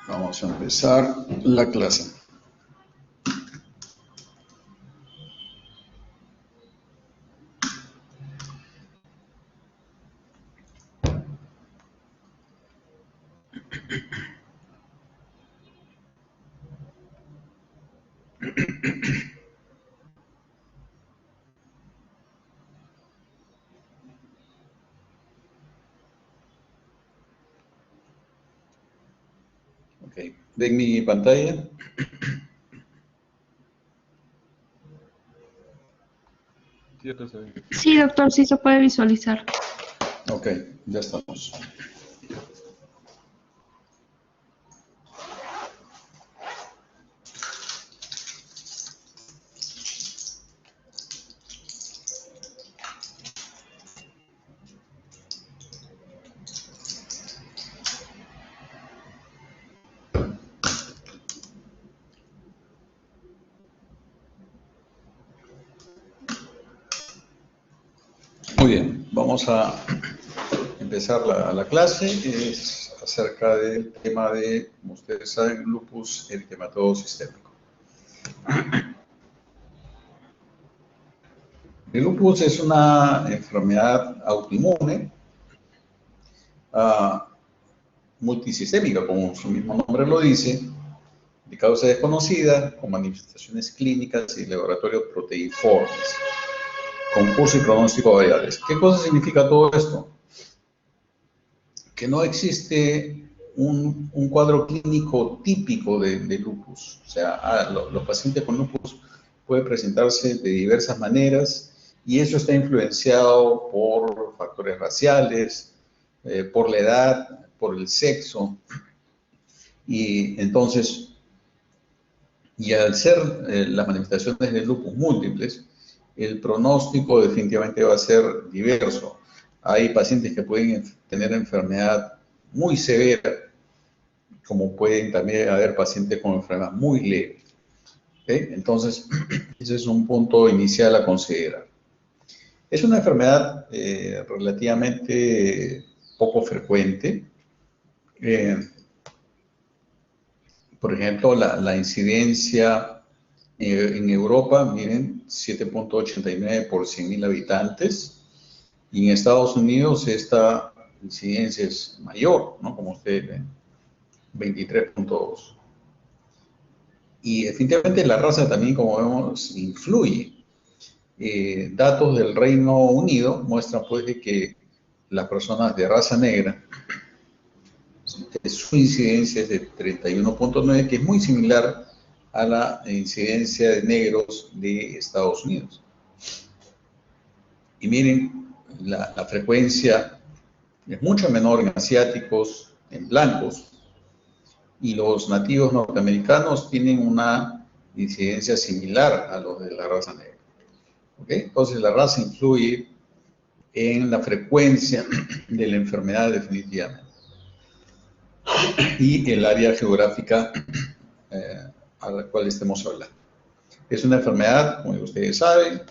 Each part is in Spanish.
Vamos a empezar la clase. Ok, ¿ven mi pantalla? Sí, doctor, sí se puede visualizar. Ok, ya estamos. Muy bien, vamos a empezar la clase. Es acerca del tema de, como ustedes saben, lupus eritematoso sistémico. El lupus es una enfermedad autoinmune multisistémica, como su mismo nombre lo dice, de causa desconocida, con manifestaciones clínicas y laboratorios proteiformes, con curso y pronóstico variables. ¿Qué cosa significa todo esto? Que no existe un cuadro clínico típico de lupus. O sea, los pacientes con lupus pueden presentarse de diversas maneras y eso está influenciado por factores raciales, por la edad, por el sexo. Y entonces, y al ser las manifestaciones de lupus múltiples, el pronóstico definitivamente va a ser diverso. Hay pacientes que pueden tener enfermedad muy severa, como pueden también haber pacientes con enfermedad muy leve. ¿Okay? Entonces, ese es un punto inicial a considerar. Es una enfermedad relativamente poco frecuente. Por ejemplo, la incidencia en Europa, miren, 7.89 por 100.000 habitantes. Y en Estados Unidos esta incidencia es mayor, ¿no? Como ustedes ven, 23.2. Y definitivamente la raza también, como vemos, influye. Datos del Reino Unido muestran pues de que las personas de raza negra, su incidencia es de 31.9, que es muy similar a la incidencia de negros de Estados Unidos. Y miren, la frecuencia es mucho menor en asiáticos, en blancos, y los nativos norteamericanos tienen una incidencia similar a los de la raza negra. ¿Okay? Entonces la raza influye en la frecuencia de la enfermedad definitivamente. Y el área geográfica a la cual estemos hablando. Es una enfermedad, como ustedes saben,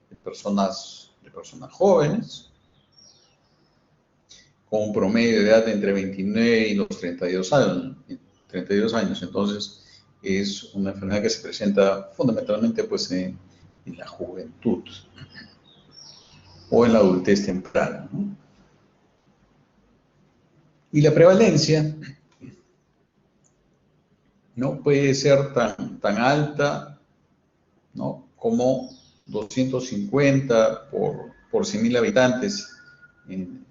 de personas jóvenes, con un promedio de edad entre 29 y los 32 años. 32 años. Entonces, es una enfermedad que se presenta fundamentalmente pues, en la juventud o en la adultez temprana, ¿no? Y la prevalencia no puede ser tan alta, ¿no? Como 250 por 100.000 habitantes en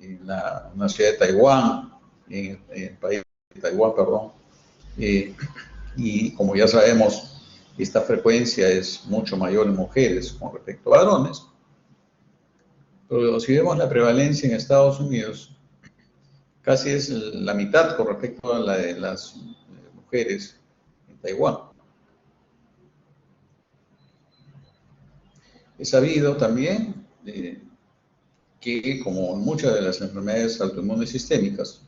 una ciudad de Taiwán, en el país de Taiwán, perdón. Y como ya sabemos, esta frecuencia es mucho mayor en mujeres con respecto a varones. Pero si vemos la prevalencia en Estados Unidos, casi es la mitad con respecto a la de las mujeres en Taiwán. Es sabido también que, como en muchas de las enfermedades autoinmunes sistémicas,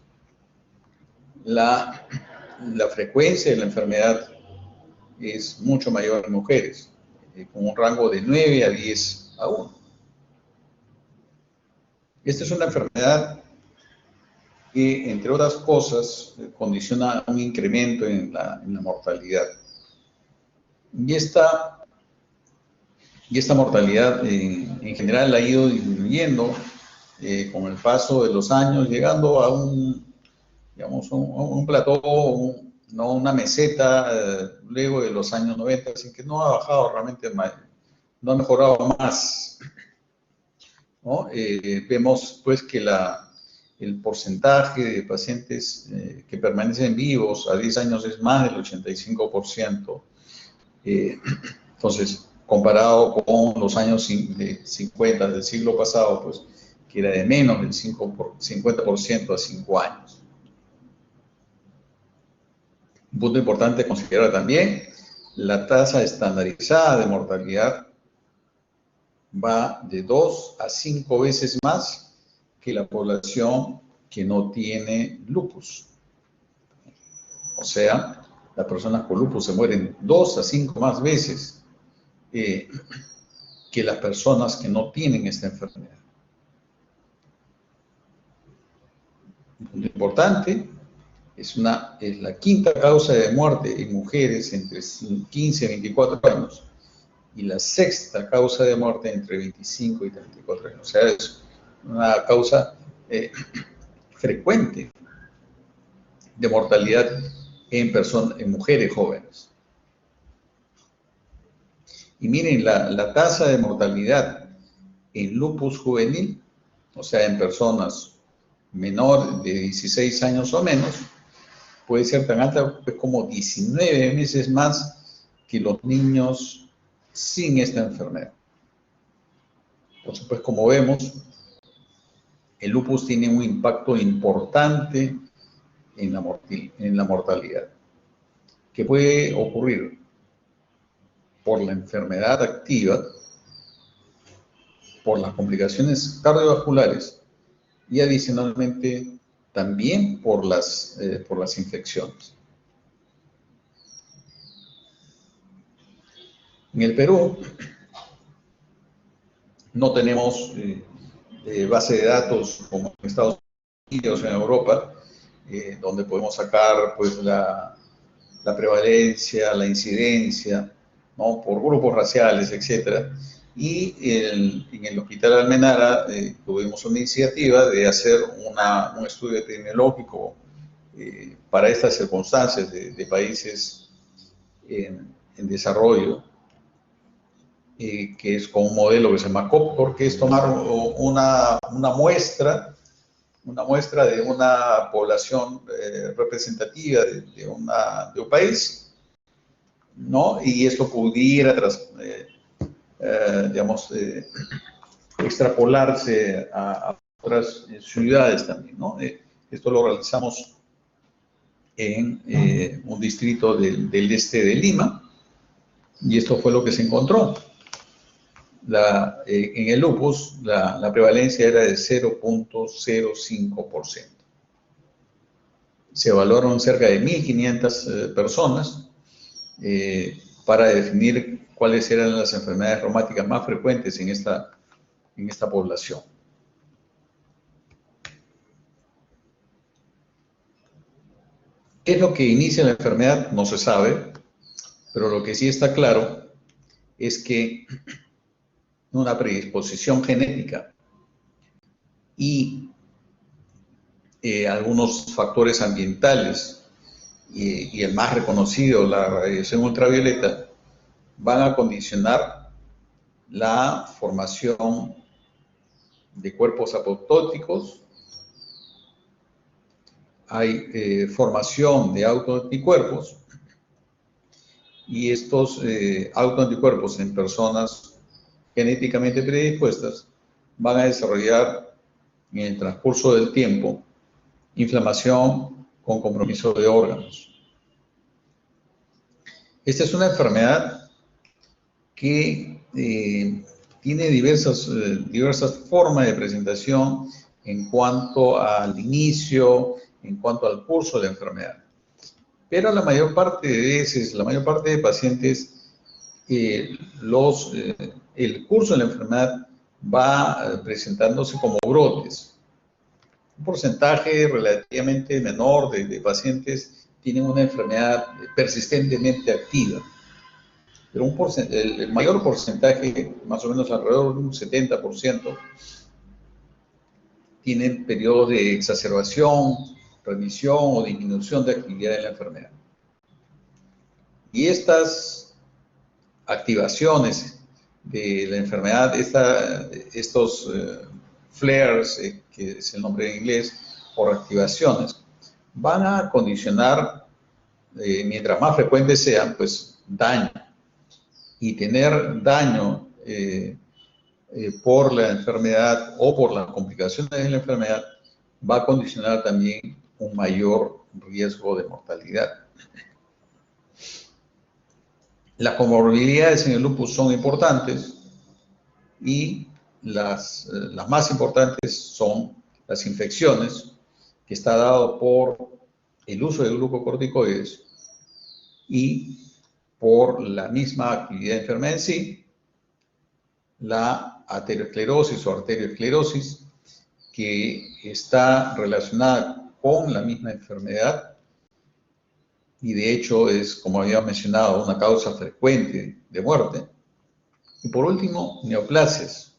la frecuencia de la enfermedad es mucho mayor en mujeres, con un rango de 9 a 10 a 1. Esta es una enfermedad que, entre otras cosas, condiciona un incremento en la mortalidad. Y esta mortalidad en general ha ido disminuyendo con el paso de los años, llegando a digamos, un plató, no una meseta, luego de los años 90, así que no ha bajado realmente más, no ha mejorado más, ¿no? Vemos pues que el porcentaje de pacientes que permanecen vivos a 10 años es más del 85%. Entonces, comparado con los años 50 del siglo pasado, pues que era de menos del 50% a 5 años. Un punto importante a considerar también, la tasa estandarizada de mortalidad va de 2 a 5 veces más que la población que no tiene lupus. O sea, las personas con lupus se mueren 2 a 5 más veces que las personas que no tienen esta enfermedad. Un punto importante, es la quinta causa de muerte en mujeres entre 15 y 24 años y la sexta causa de muerte entre 25 y 34 años. O sea, es una causa frecuente de mortalidad en mujeres jóvenes. Y miren, la tasa de mortalidad en lupus juvenil, o sea, en personas menor de 16 años o menos, puede ser tan alta como 19 veces más que los niños sin esta enfermedad. Entonces, pues como vemos, el lupus tiene un impacto importante en la mortalidad, que puede ocurrir por la enfermedad activa, por las complicaciones cardiovasculares y adicionalmente también por las infecciones. En el Perú no tenemos base de datos como en Estados Unidos o en Europa, donde podemos sacar pues, la prevalencia, la incidencia, ¿no? Por grupos raciales, etc. Y en el Hospital Almenara tuvimos una iniciativa de hacer un estudio epidemiológico para estas circunstancias de países en desarrollo, que es con un modelo que se llama COPCOR, que es tomar una muestra de una población representativa de un país, ¿no? Y esto pudiera, digamos, extrapolarse a otras ciudades también, ¿no? Esto lo realizamos en un distrito del este de Lima, y esto fue lo que se encontró. En el lupus, la prevalencia era de 0.05%. Se evaluaron cerca de 1.500 personas para definir cuáles eran las enfermedades reumáticas más frecuentes en esta población. ¿Qué es lo que inicia la enfermedad? No se sabe, pero lo que sí está claro es que una predisposición genética y algunos factores ambientales y el más reconocido, la radiación ultravioleta, van a condicionar la formación de cuerpos apoptóticos. Hay formación de autoanticuerpos, y estos autoanticuerpos en personas genéticamente predispuestas van a desarrollar en el transcurso del tiempo inflamación con compromiso de órganos. Esta es una enfermedad que tiene diversas formas de presentación en cuanto al inicio, en cuanto al curso de la enfermedad. Pero la mayor parte de veces, la mayor parte de pacientes, el curso de la enfermedad va presentándose como brotes. Un porcentaje relativamente menor de pacientes tienen una enfermedad persistentemente activa, pero el mayor porcentaje, más o menos alrededor de un 70%, tienen periodos de exacerbación, remisión o disminución de actividad de la enfermedad. Y estas activaciones de la enfermedad, estos flares, que es el nombre en inglés, o reactivaciones, van a condicionar, mientras más frecuentes sean, pues daño. Y tener daño por la enfermedad o por las complicaciones de la enfermedad va a condicionar también un mayor riesgo de mortalidad. Las comorbilidades en el lupus son importantes y las más importantes son las infecciones, que está dado por el uso de glucocorticoides y por la misma actividad de enfermedad en sí, la aterosclerosis o arteriosclerosis, que está relacionada con la misma enfermedad y de hecho es, como había mencionado, una causa frecuente de muerte. Y por último, neoplasias.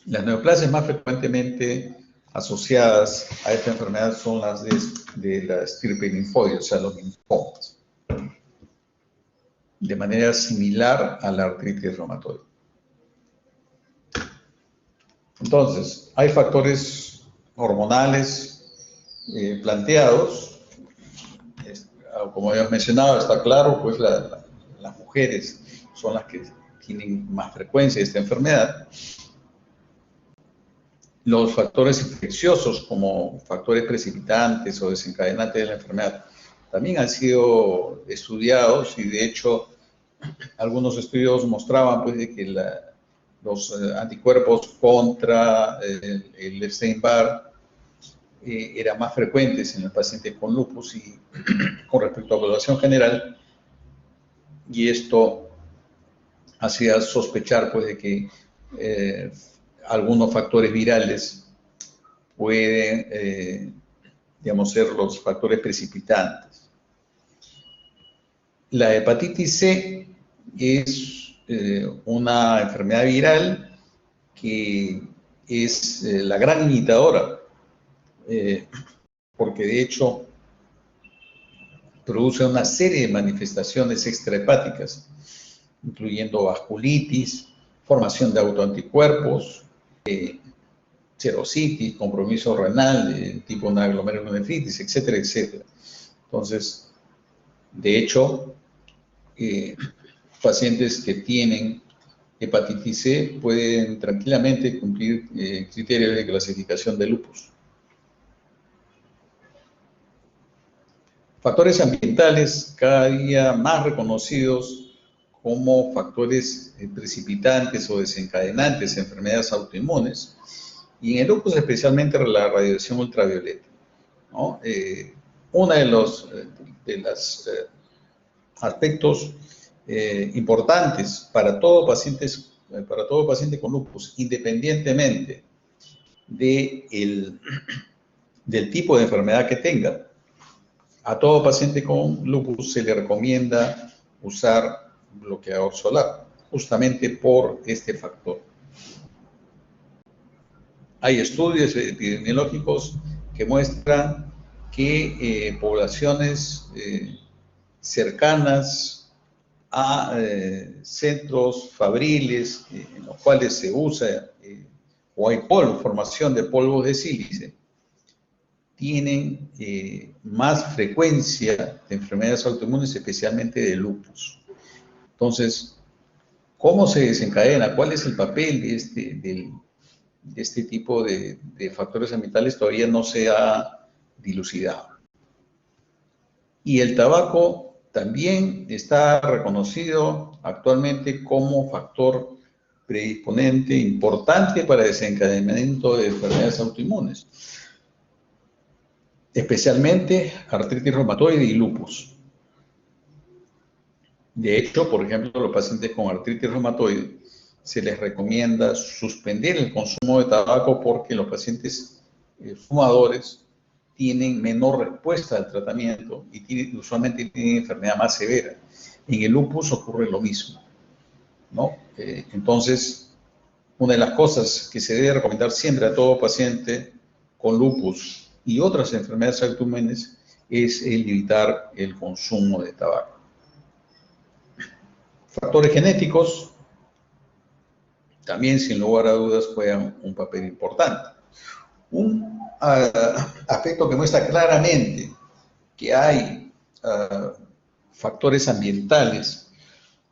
Las neoplasias más frecuentemente asociadas a esta enfermedad son las de la estirpe linfoide, o sea, los linfomas, de manera similar a la artritis reumatoide. Entonces, hay factores hormonales planteados. Como habíamos mencionado, está claro, pues las mujeres son las que tienen más frecuencia de esta enfermedad. Los factores infecciosos, como factores precipitantes o desencadenantes de la enfermedad, también han sido estudiados y de hecho algunos estudios mostraban pues, de que los anticuerpos contra el Epstein-Barr eran más frecuentes en el paciente con lupus y con respecto a población general, y esto hacía sospechar pues, de que algunos factores virales pueden, digamos, ser los factores precipitantes. La hepatitis C es una enfermedad viral que es la gran imitadora, porque de hecho produce una serie de manifestaciones extrahepáticas, incluyendo vasculitis, formación de autoanticuerpos, serositis, compromiso renal, tipo una glomerulonefritis, etcétera, etcétera. Entonces, de hecho, pacientes que tienen hepatitis C pueden tranquilamente cumplir criterios de clasificación de lupus. Factores ambientales cada día más reconocidos como factores precipitantes o desencadenantes de enfermedades autoinmunes, y en el lupus especialmente la radiación ultravioleta, ¿no? Uno de los aspectos importantes para todo paciente con lupus, independientemente del tipo de enfermedad que tenga, a todo paciente con lupus se le recomienda usar bloqueador solar, justamente por este factor. Hay estudios epidemiológicos que muestran que poblaciones cercanas a centros fabriles en los cuales se usa o hay formación de polvos de sílice, tienen más frecuencia de enfermedades autoinmunes, especialmente de lupus. Entonces, ¿cómo se desencadena? ¿Cuál es el papel de este tipo de factores ambientales? Todavía no se ha dilucidado. Y el tabaco también está reconocido actualmente como factor predisponente importante para el desencadenamiento de enfermedades autoinmunes, especialmente artritis reumatoide y lupus. De hecho, por ejemplo, los pacientes con artritis reumatoide se les recomienda suspender el consumo de tabaco porque los pacientes fumadores tienen menor respuesta al tratamiento y usualmente tienen enfermedad más severa. En el lupus ocurre lo mismo, ¿no? Entonces, una de las cosas que se debe recomendar siempre a todo paciente con lupus y otras enfermedades autoinmunes es el evitar el consumo de tabaco. Factores genéticos también, sin lugar a dudas, juegan un papel importante. Un aspecto que muestra claramente que hay factores ambientales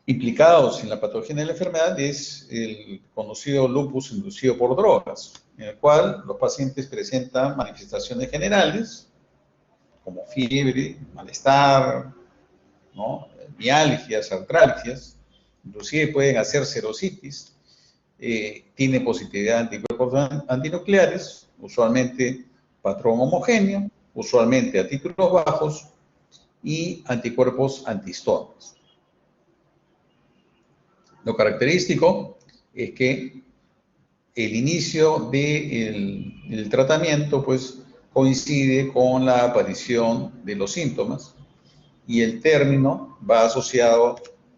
implicados en la patología de la enfermedad es el conocido lupus inducido por drogas, en el cual los pacientes presentan manifestaciones generales como fiebre, malestar, ¿no? Mialgias, artralgias, inclusive pueden hacer serositis, tiene positividad de anticuerpos antinucleares, usualmente patrón homogéneo, usualmente a títulos bajos y anticuerpos antihistónicos. Lo característico es que el inicio del tratamiento pues, coincide con la aparición de los síntomas y el término va asociado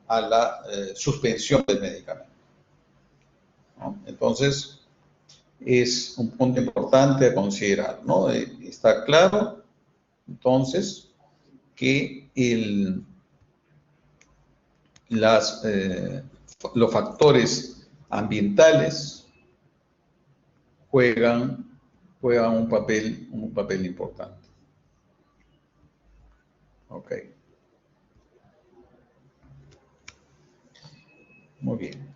a la suspensión del medicamento, ¿no? Entonces, es un punto importante a considerar, ¿no? Está claro, entonces, que los factores ambientales juegan un papel importante. Ok. Muy bien.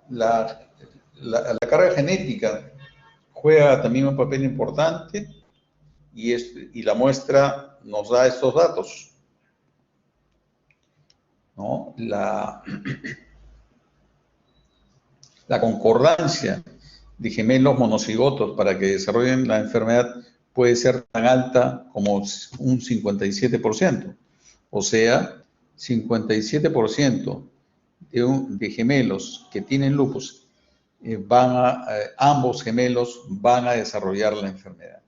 La carga genética juega también un papel importante y la muestra nos da estos datos, ¿no? La concordancia de gemelos monocigotos para que desarrollen la enfermedad puede ser tan alta como un 57%. O sea, 57% de gemelos que tienen lupus, ambos gemelos van a desarrollar la enfermedad.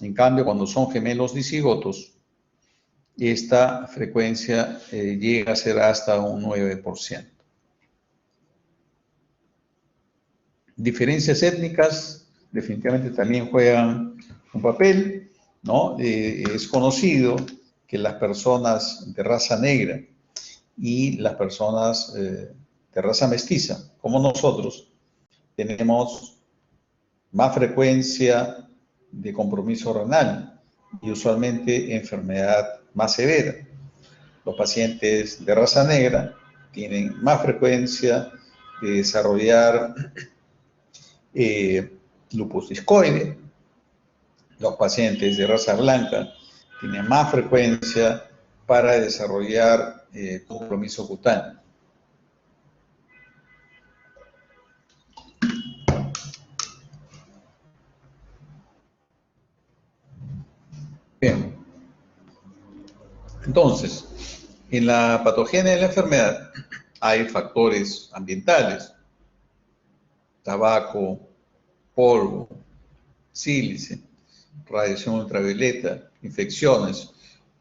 En cambio, cuando son gemelos dicigotos, esta frecuencia llega a ser hasta un 9%. Diferencias étnicas definitivamente también juegan un papel, ¿no? Es conocido que las personas de raza negra y las personas de raza mestiza, como nosotros, tenemos más frecuencia de compromiso renal y usualmente enfermedad más severa. Los pacientes de raza negra tienen más frecuencia de desarrollar lupus discoide. Los pacientes de raza blanca tienen más frecuencia para desarrollar compromiso cutáneo. Bien. Entonces, en la patogenia de la enfermedad hay factores ambientales, tabaco, polvo, sílice, radiación ultravioleta, infecciones,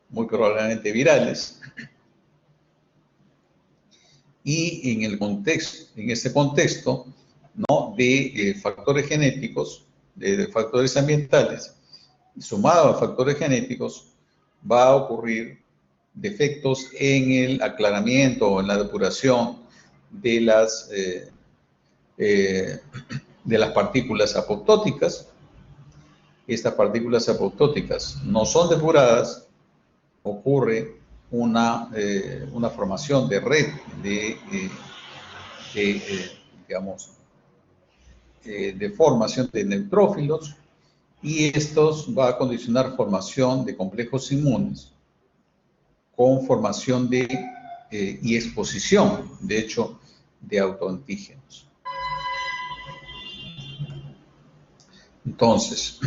muy probablemente virales. Y en este contexto, ¿no? de factores genéticos, de factores ambientales, sumado a factores genéticos, va a ocurrir defectos en el aclaramiento o en la depuración de las partículas apoptóticas. Estas partículas apoptóticas no son depuradas, ocurre una formación de red de formación de neutrófilos y estos va a condicionar formación de complejos inmunes con formación y exposición, de hecho, de autoantígenos. Entonces,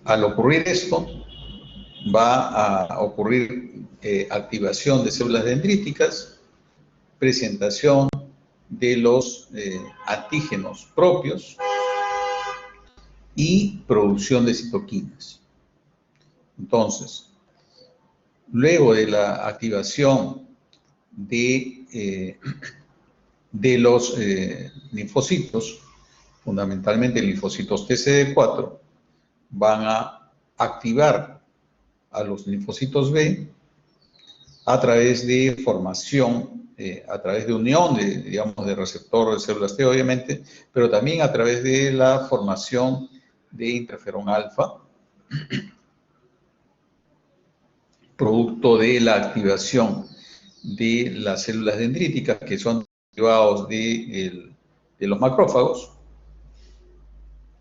al ocurrir esto, va a ocurrir activación de células dendríticas, presentación de los antígenos propios y producción de citoquinas. Entonces, luego de la activación de los linfocitos, fundamentalmente linfocitos TCD4, van a activar a los linfocitos B a través de formación, a través de unión de receptor de células T, obviamente, pero también a través de la formación de interferón alfa, producto de la activación de las células dendríticas, que son derivados de los macrófagos,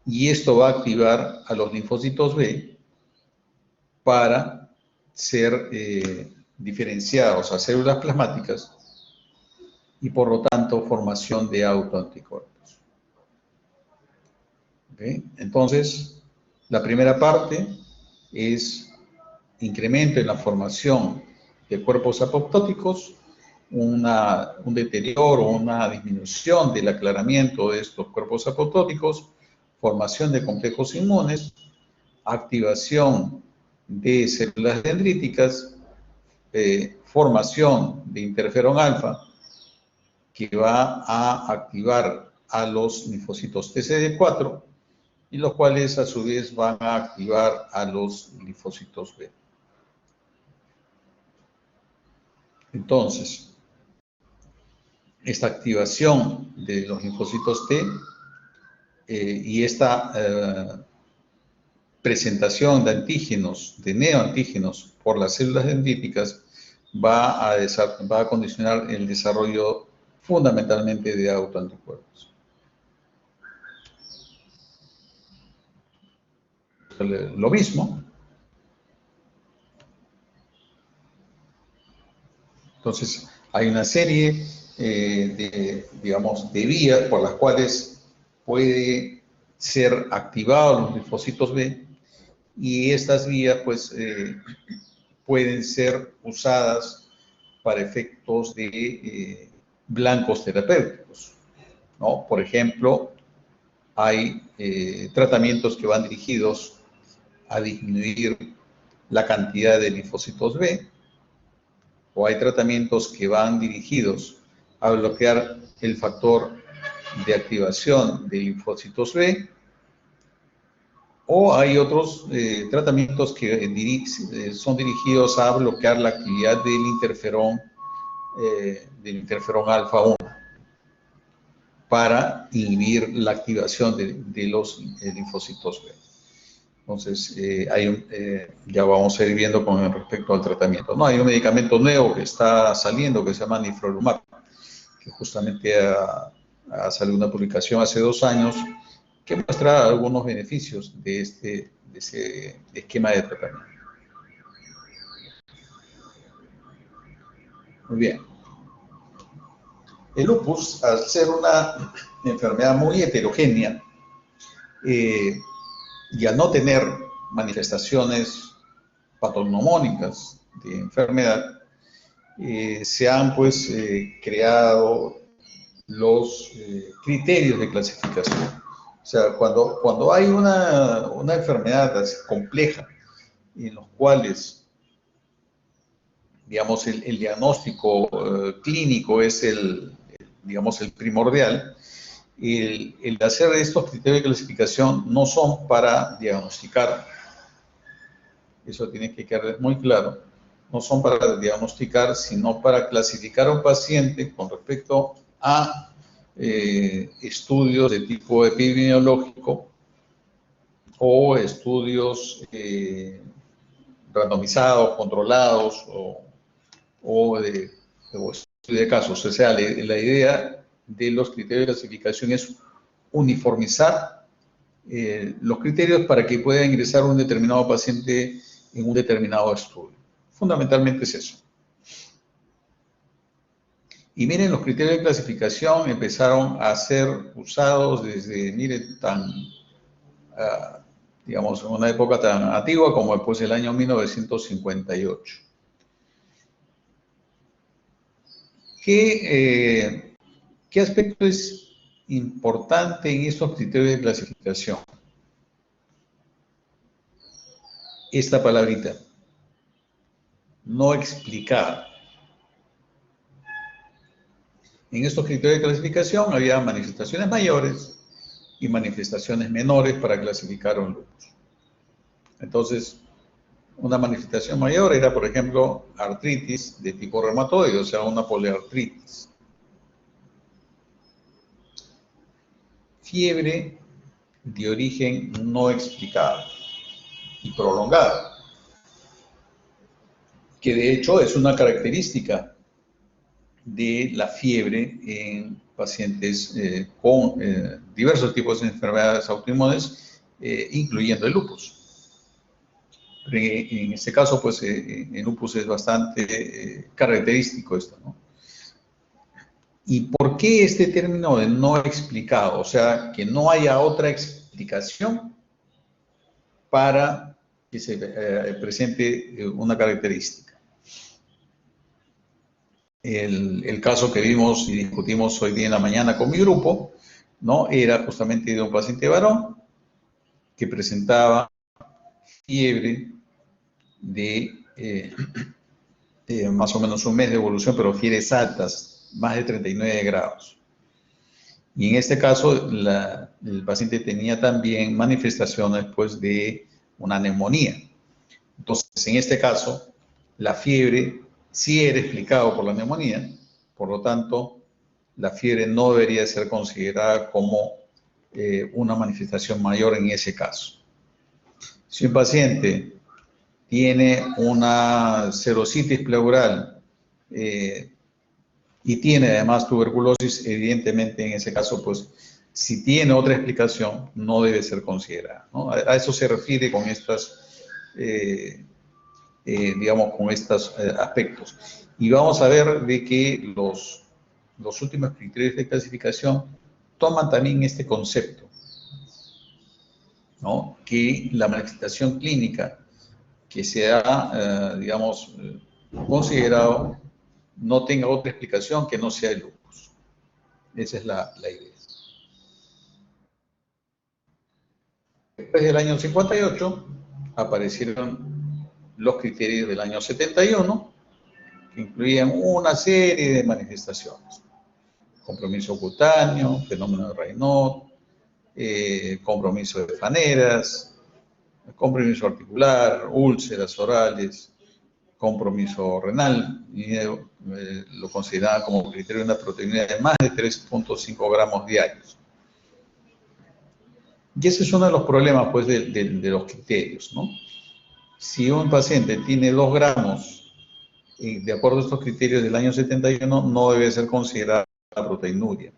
y esto va a activar a los linfocitos B para ser diferenciados a células plasmáticas y por lo tanto formación de autoanticuerpos. ¿Okay? Entonces, la primera parte es incremento en la formación de cuerpos apoptóticos, un deterioro, una disminución del aclaramiento de estos cuerpos apoptóticos, formación de complejos inmunes, activación de células dendríticas, formación de interferón alfa, que va a activar a los linfocitos TCD4 y los cuales a su vez van a activar a los linfocitos B. Entonces, esta activación de los linfocitos T y esta presentación de antígenos, de neoantígenos por las células dendríticas va a condicionar el desarrollo fundamentalmente de autoanticuerpos. Lo mismo. Entonces, hay una serie de vías por las cuales puede ser activados los linfocitos B y estas vías pues pueden ser usadas para efectos de blancos terapéuticos, ¿no? Por ejemplo, hay tratamientos que van dirigidos a disminuir la cantidad de linfocitos B, o hay tratamientos que van dirigidos a bloquear el factor de activación de linfocitos B, o hay otros tratamientos que son dirigidos a bloquear la actividad del interferón alfa 1 para inhibir la activación de los linfocitos B. Entonces, ya vamos a ir viendo con respecto al tratamiento. No, hay un medicamento nuevo que está saliendo que se llama Nifrolumab, que justamente ha salido una publicación hace 2 años que muestra algunos beneficios de ese esquema de tratamiento. Muy bien. El lupus, al ser una enfermedad muy heterogénea, y al no tener manifestaciones patognomónicas de enfermedad, se han pues creado los criterios de clasificación. O sea, cuando hay una enfermedad así compleja en los cuales, digamos, el diagnóstico clínico es el primordial, el hacer estos criterios de clasificación no son para diagnosticar, eso tiene que quedar muy claro, no son para diagnosticar, sino para clasificar a un paciente con respecto a estudios de tipo epidemiológico o estudios randomizados, controlados o estudios de casos. O sea, la idea de los criterios de clasificación es uniformizar los criterios para que pueda ingresar un determinado paciente en un determinado estudio. Fundamentalmente es eso. Y miren, los criterios de clasificación empezaron a ser usados desde, miren, digamos, en una época tan antigua como después del año 1958. ¿Qué aspecto es importante en estos criterios de clasificación? Esta palabrita, no explicada. En estos criterios de clasificación había manifestaciones mayores y manifestaciones menores para clasificar un lupus. Entonces, una manifestación mayor era, por ejemplo, artritis de tipo reumatoide, o sea, una poliartritis. Fiebre de origen no explicado y prolongado, que de hecho es una característica de la fiebre en pacientes con diversos tipos de enfermedades autoinmunes, incluyendo el lupus. En este caso, pues, el lupus es bastante característico esto, ¿no? ¿Y por qué este término de no explicado? O sea, que no haya otra explicación para que se presente una característica. El caso que vimos y discutimos hoy día en la mañana con mi grupo, ¿no? Era justamente de un paciente varón que presentaba fiebre de más o menos un mes de evolución, pero fiebres altas, más de 39 grados. Y en este caso, el paciente tenía también manifestaciones pues, de una neumonía. Entonces, en este caso, la fiebre sí era explicado por la neumonía, por lo tanto, la fiebre no debería ser considerada como una manifestación mayor en ese caso. Si un paciente tiene una serositis pleural y tiene además tuberculosis, evidentemente en ese caso, pues, si tiene otra explicación, no debe ser considerada, ¿no? A eso se refiere con estas, digamos, con estos aspectos. Y vamos a ver de que los últimos criterios de clasificación toman también este concepto, ¿no? Que la manifestación clínica que se ha, digamos, considerado no tenga otra explicación que no sea el lupus. Esa es la idea. Después del año 58 aparecieron los criterios del año 71, que incluían una serie de manifestaciones. Compromiso cutáneo, fenómeno de Raynaud, compromiso de faneras, compromiso articular, úlceras orales, compromiso renal, y lo consideraba como criterio de una proteína de más de 3.5 gramos diarios. Y ese es uno de los problemas, pues, de los criterios, ¿no? Si un paciente tiene 2 gramos, de acuerdo a estos criterios del año 71, no debe ser considerada proteinuria.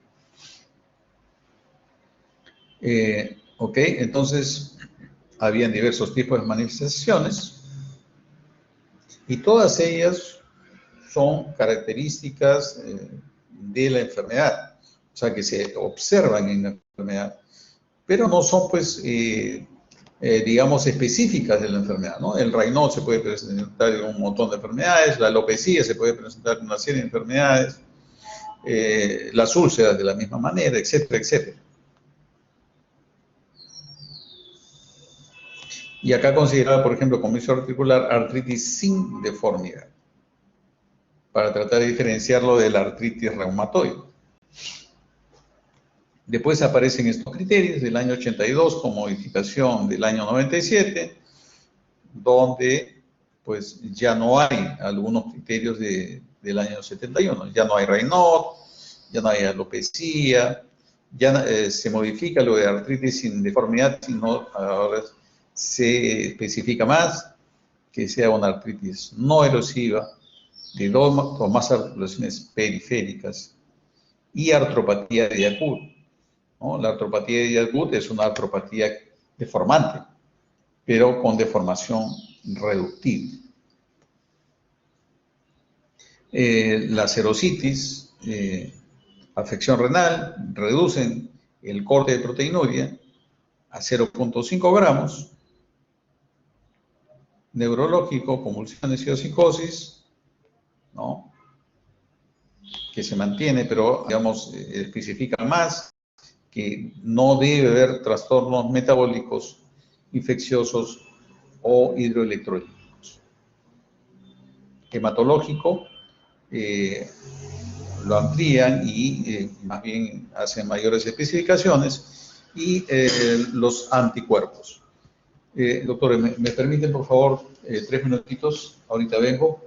Ok, entonces, habían diversos tipos de manifestaciones y todas ellas son características de la enfermedad, o sea, que se observan en la enfermedad, pero no son, pues, digamos, específicas de la enfermedad, ¿no? El Raynaud se puede presentar en un montón de enfermedades, la alopecia se puede presentar en una serie de enfermedades, las úlceras de la misma manera, etcétera, etcétera. Y acá consideraba, por ejemplo, compromiso articular, artritis sin deformidad, para tratar de diferenciarlo de la artritis reumatoide. Después aparecen estos criterios del año 82 con modificación del año 97, donde pues ya no hay algunos criterios del año 71. Ya no hay Raynaud, ya no hay alopecia, ya se modifica lo de artritis sin deformidad, sino ahora se especifica más que sea una artritis no erosiva, de 2 o más articulaciones periféricas y artropatía de Yacoub, ¿no? La artropatía de Yacoub es una artropatía deformante, pero con deformación reductible. La serositis, afección renal, reducen el corte de proteinuria a 0.5 gramos, neurológico, convulsiones y psicosis, ¿no? que se mantiene, pero digamos, especifica más que no debe haber trastornos metabólicos, infecciosos o hidroelectrolíticos. Hematológico, lo amplían y más bien hacen mayores especificaciones, y los anticuerpos. Doctores, ¿me permiten por favor 3 minutitos? Ahorita vengo.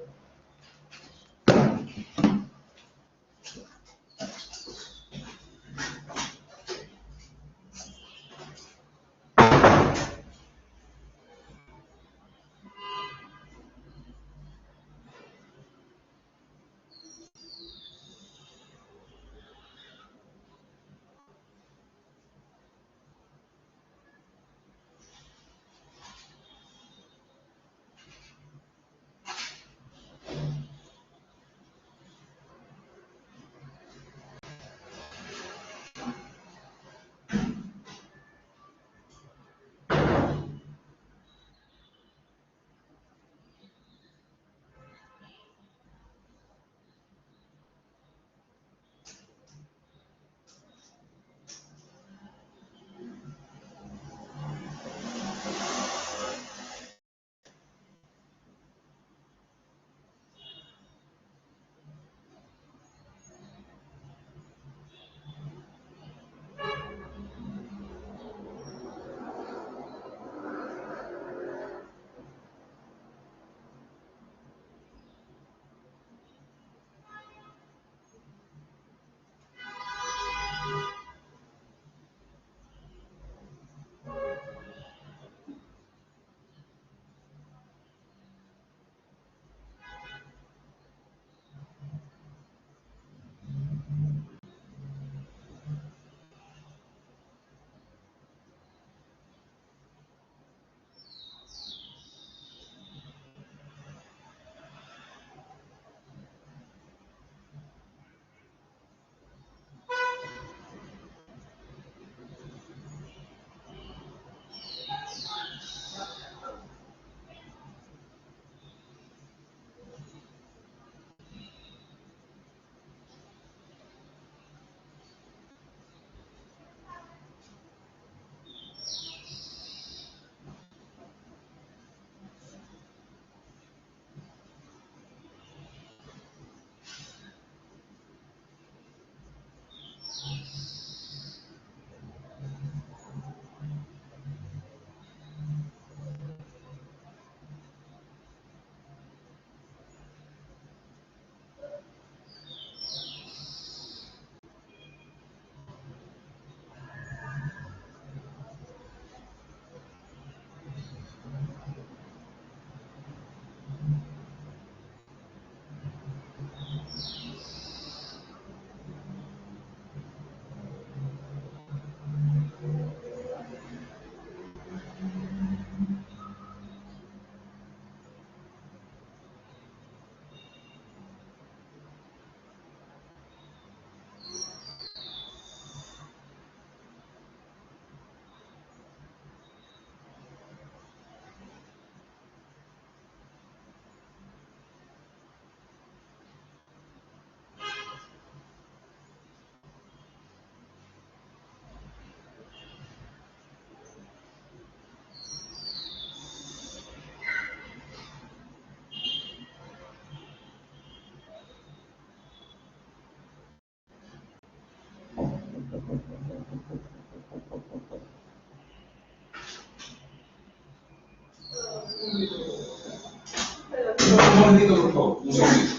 Un momentito, por favor, un segundito.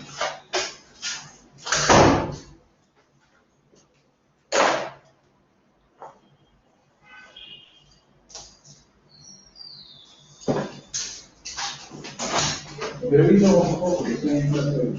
Permiso, por favor, porque estoy en clase de...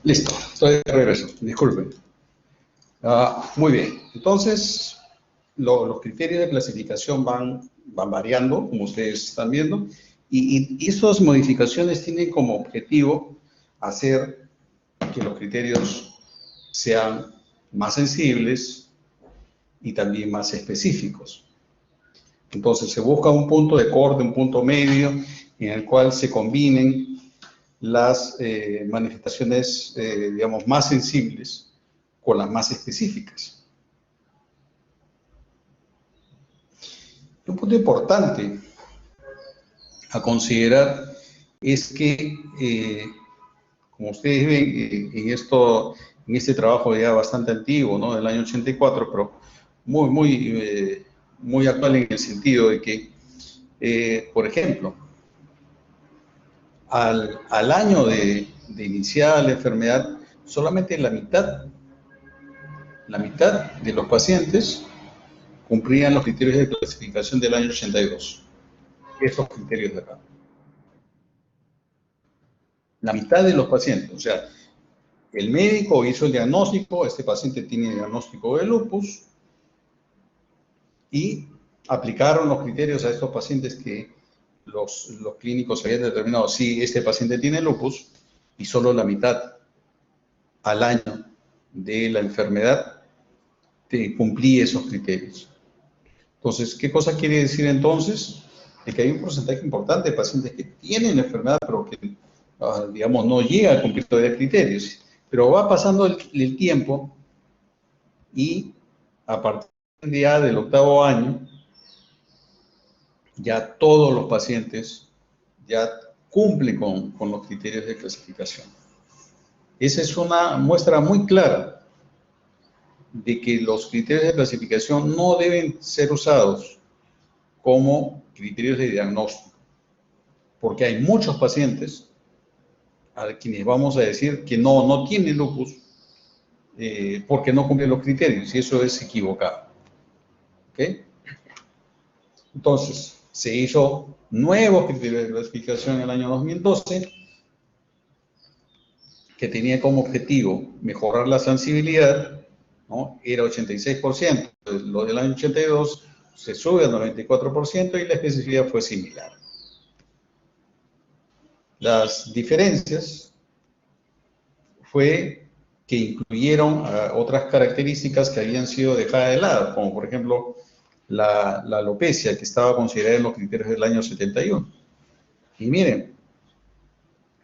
Listo, estoy de regreso, disculpen. Muy bien, entonces los criterios de clasificación van variando, como ustedes están viendo, y estas modificaciones tienen como objetivo hacer que los criterios sean más sensibles y también más específicos. Entonces se busca un punto de corte, un punto medio, en el cual se combinen las manifestaciones, digamos, más sensibles con las más específicas. Un punto importante a considerar es que, como ustedes ven, en este trabajo ya bastante antiguo, ¿no? Del año 84, pero muy actual en el sentido de que, por ejemplo, al año de iniciar la enfermedad, solamente la mitad de los pacientes cumplían los criterios de clasificación del año 82. Estos criterios de acá. La mitad de los pacientes, o sea, el médico hizo el diagnóstico, este paciente tiene diagnóstico de lupus, y aplicaron los criterios a estos pacientes que los clínicos habían determinado, sí, este paciente tiene lupus, y solo la mitad al año de la enfermedad cumplía esos criterios. Entonces, ¿qué cosa quiere decir entonces? De que hay un porcentaje importante de pacientes que tienen la enfermedad, pero que, digamos, no llega a cumplir todavía criterios. Pero va pasando el tiempo y a partir ya del 8º año, ya todos los pacientes ya cumplen con los criterios de clasificación. Esa es una muestra muy clara de que los criterios de clasificación no deben ser usados como criterios de diagnóstico, porque hay muchos pacientes a quienes vamos a decir que no tienen lupus porque no cumplen los criterios, y eso es equivocado. ¿Okay? Entonces, se hizo nuevos criterios de clasificación en el año 2012 que tenía como objetivo mejorar la sensibilidad, ¿no? Era 86%, lo del año 82 se sube a 94% y la especificidad fue similar. Las diferencias fue que incluyeron otras características que habían sido dejadas de lado, como por ejemplo la alopecia, que estaba considerada en los criterios del año 71. Y miren,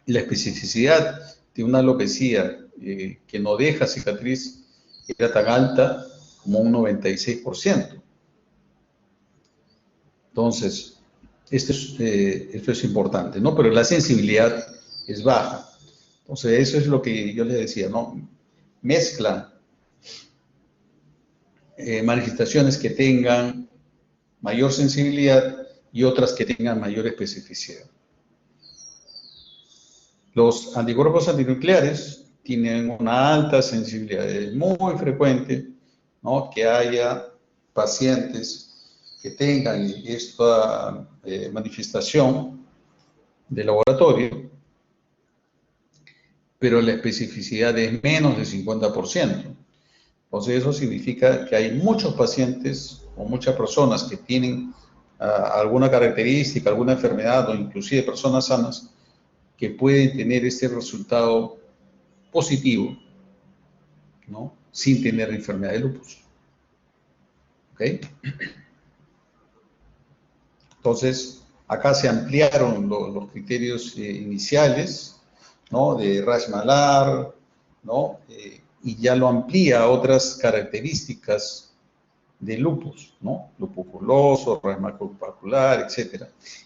la especificidad de una alopecia que no deja cicatriz era tan alta como un 96%. Entonces, esto es importante, ¿no? Pero la sensibilidad es baja. Entonces, eso es lo que yo les decía, ¿no? Mezcla manifestaciones que tengan mayor sensibilidad y otras que tengan mayor especificidad. Los anticuerpos antinucleares tienen una alta sensibilidad. Es muy frecuente, ¿no?, que haya pacientes que tengan esta manifestación de laboratorio, pero la especificidad es menos del 50%. Entonces eso significa que hay muchos pacientes o muchas personas que tienen alguna característica, alguna enfermedad o inclusive personas sanas que pueden tener este resultado positivo, ¿no?, sin tener la enfermedad de lupus. ¿Ok? Entonces, acá se ampliaron los criterios iniciales, ¿no?, de Raj-Malar, ¿no?, y ya lo amplía a otras características de lupus, ¿no?, lupus culoso, reumato-papular, etc.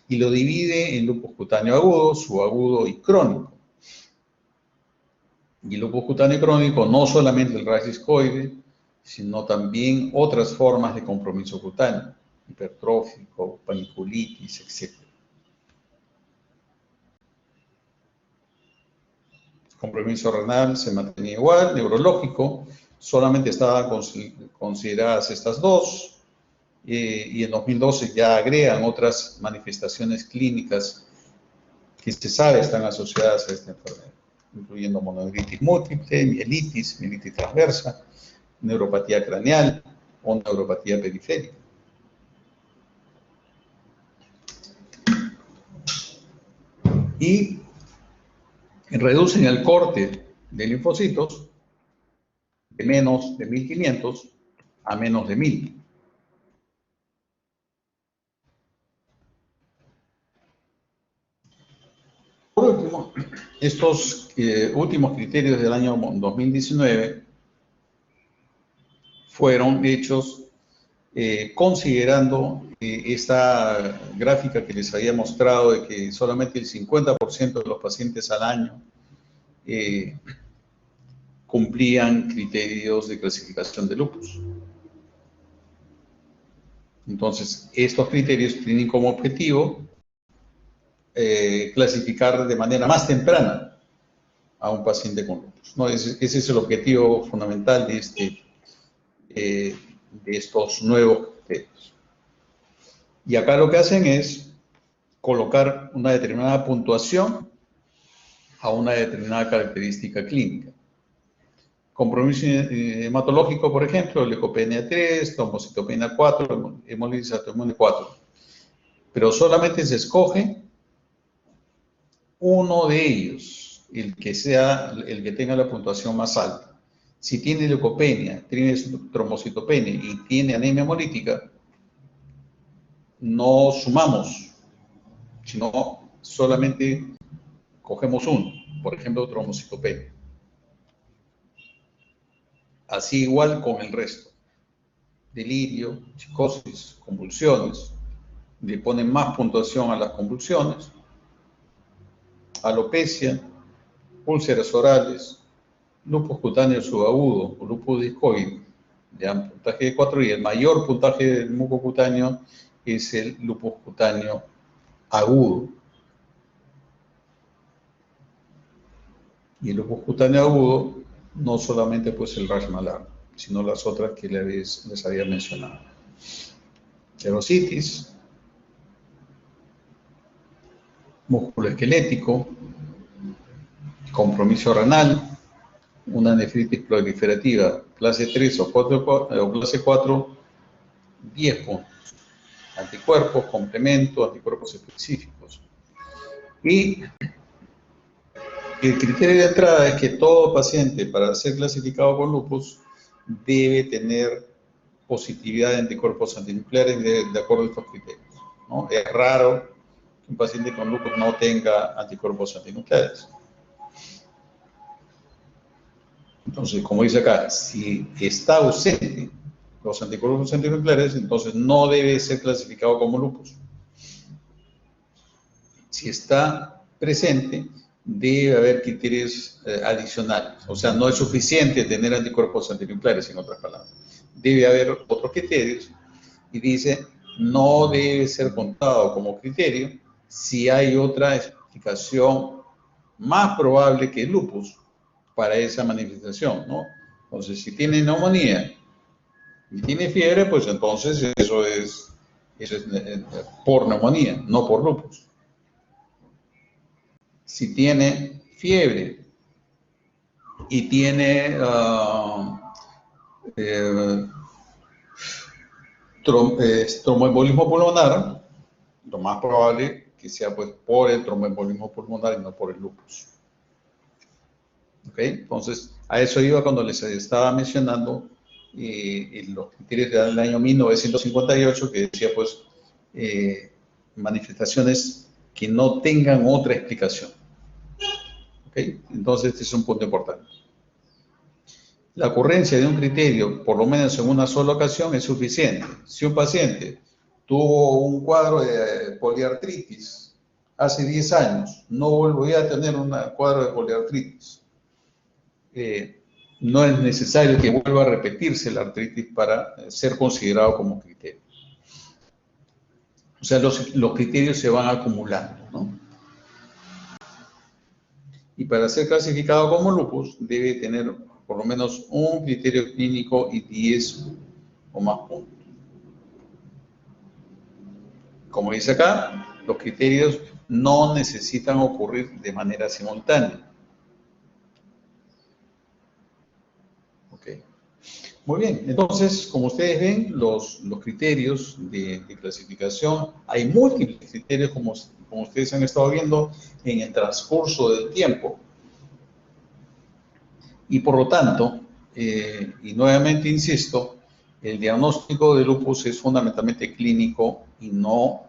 Y lo divide en lupus cutáneo agudo, subagudo y crónico. Y el lupus cutáneo crónico no solamente el rash discoide, sino también otras formas de compromiso cutáneo, hipertrófico, paniculitis, etc. Compromiso renal se mantenía igual, neurológico, solamente estaban consideradas estas dos, y en 2012 ya agregan otras manifestaciones clínicas que se sabe están asociadas a esta enfermedad. incluyendo mononeuritis múltiple, mielitis, mielitis transversa, neuropatía craneal o neuropatía periférica. Y reducen el corte de linfocitos de menos de 1500 a menos de 1000. Por último, estos últimos criterios del año 2019 fueron hechos considerando esta gráfica que les había mostrado de que solamente el 50% de los pacientes al año cumplían criterios de clasificación de lupus. Entonces, estos criterios tienen como objetivo clasificar de manera más temprana a un paciente con lupus, ¿no? Ese es el objetivo fundamental de estos nuevos criterios. Y acá lo que hacen es colocar una determinada puntuación a una determinada característica clínica. Compromiso hematológico, por ejemplo, leucopenia 3, trombocitopenia 4, hemólisis autoinmune 4. Pero solamente se escoge uno de ellos, el que tenga la puntuación más alta. Si tiene leucopenia, tiene trombocitopenia y tiene anemia hemolítica, no sumamos, sino solamente cogemos uno, por ejemplo, trombocitopenia. Así igual con el resto. Delirio, psicosis, convulsiones. Le ponen más puntuación a las convulsiones. Alopecia, úlceras orales, lupus cutáneo subagudo o lupus discoide, le dan puntaje de 4 y el mayor puntaje del mucocutáneo es el lupus cutáneo agudo. Y el lupus cutáneo agudo no solamente pues el rash malar, sino las otras que les había mencionado. Erositis, músculo esquelético, compromiso renal, una nefritis proliferativa, clase 3 o clase 4, 10 puntos. Anticuerpos, complementos, anticuerpos específicos. Y el criterio de entrada es que todo paciente para ser clasificado con lupus debe tener positividad de anticuerpos antinucleares de acuerdo a estos criterios, ¿no? Es raro que un paciente con lupus no tenga anticuerpos antinucleares. Entonces, como dice acá, si está ausente los anticuerpos antinucleares, entonces no debe ser clasificado como lupus. Si está presente, debe haber criterios adicionales. O sea, no es suficiente tener anticuerpos antinucleares, en otras palabras. Debe haber otros criterios y dice, no debe ser contado como criterio si hay otra explicación más probable que el lupus para esa manifestación, ¿no? Entonces, si tiene neumonía y tiene fiebre, pues entonces eso es por neumonía, no por lupus. Si tiene fiebre y tiene tromboembolismo pulmonar, lo más probable que sea pues por el tromboembolismo pulmonar y no por el lupus. ¿Ok? Entonces, a eso iba cuando les estaba mencionando los criterios del año 1958 que decía pues manifestaciones que no tengan otra explicación. ¿Ok? Entonces, este es un punto importante. La ocurrencia de un criterio, por lo menos en una sola ocasión, es suficiente. Si un paciente tuvo un cuadro de poliartritis hace 10 años, no volvió a tener un cuadro de poliartritis. No es necesario que vuelva a repetirse la artritis para ser considerado como criterio. O sea, los criterios se van acumulando, ¿no? Y para ser clasificado como lupus debe tener por lo menos un criterio clínico y 10 o más puntos. Como dice acá, los criterios no necesitan ocurrir de manera simultánea. Muy bien, entonces, como ustedes ven, los criterios de clasificación, hay múltiples criterios, como ustedes han estado viendo en el transcurso del tiempo, y por lo tanto, y nuevamente insisto, el diagnóstico de lupus es fundamentalmente clínico y no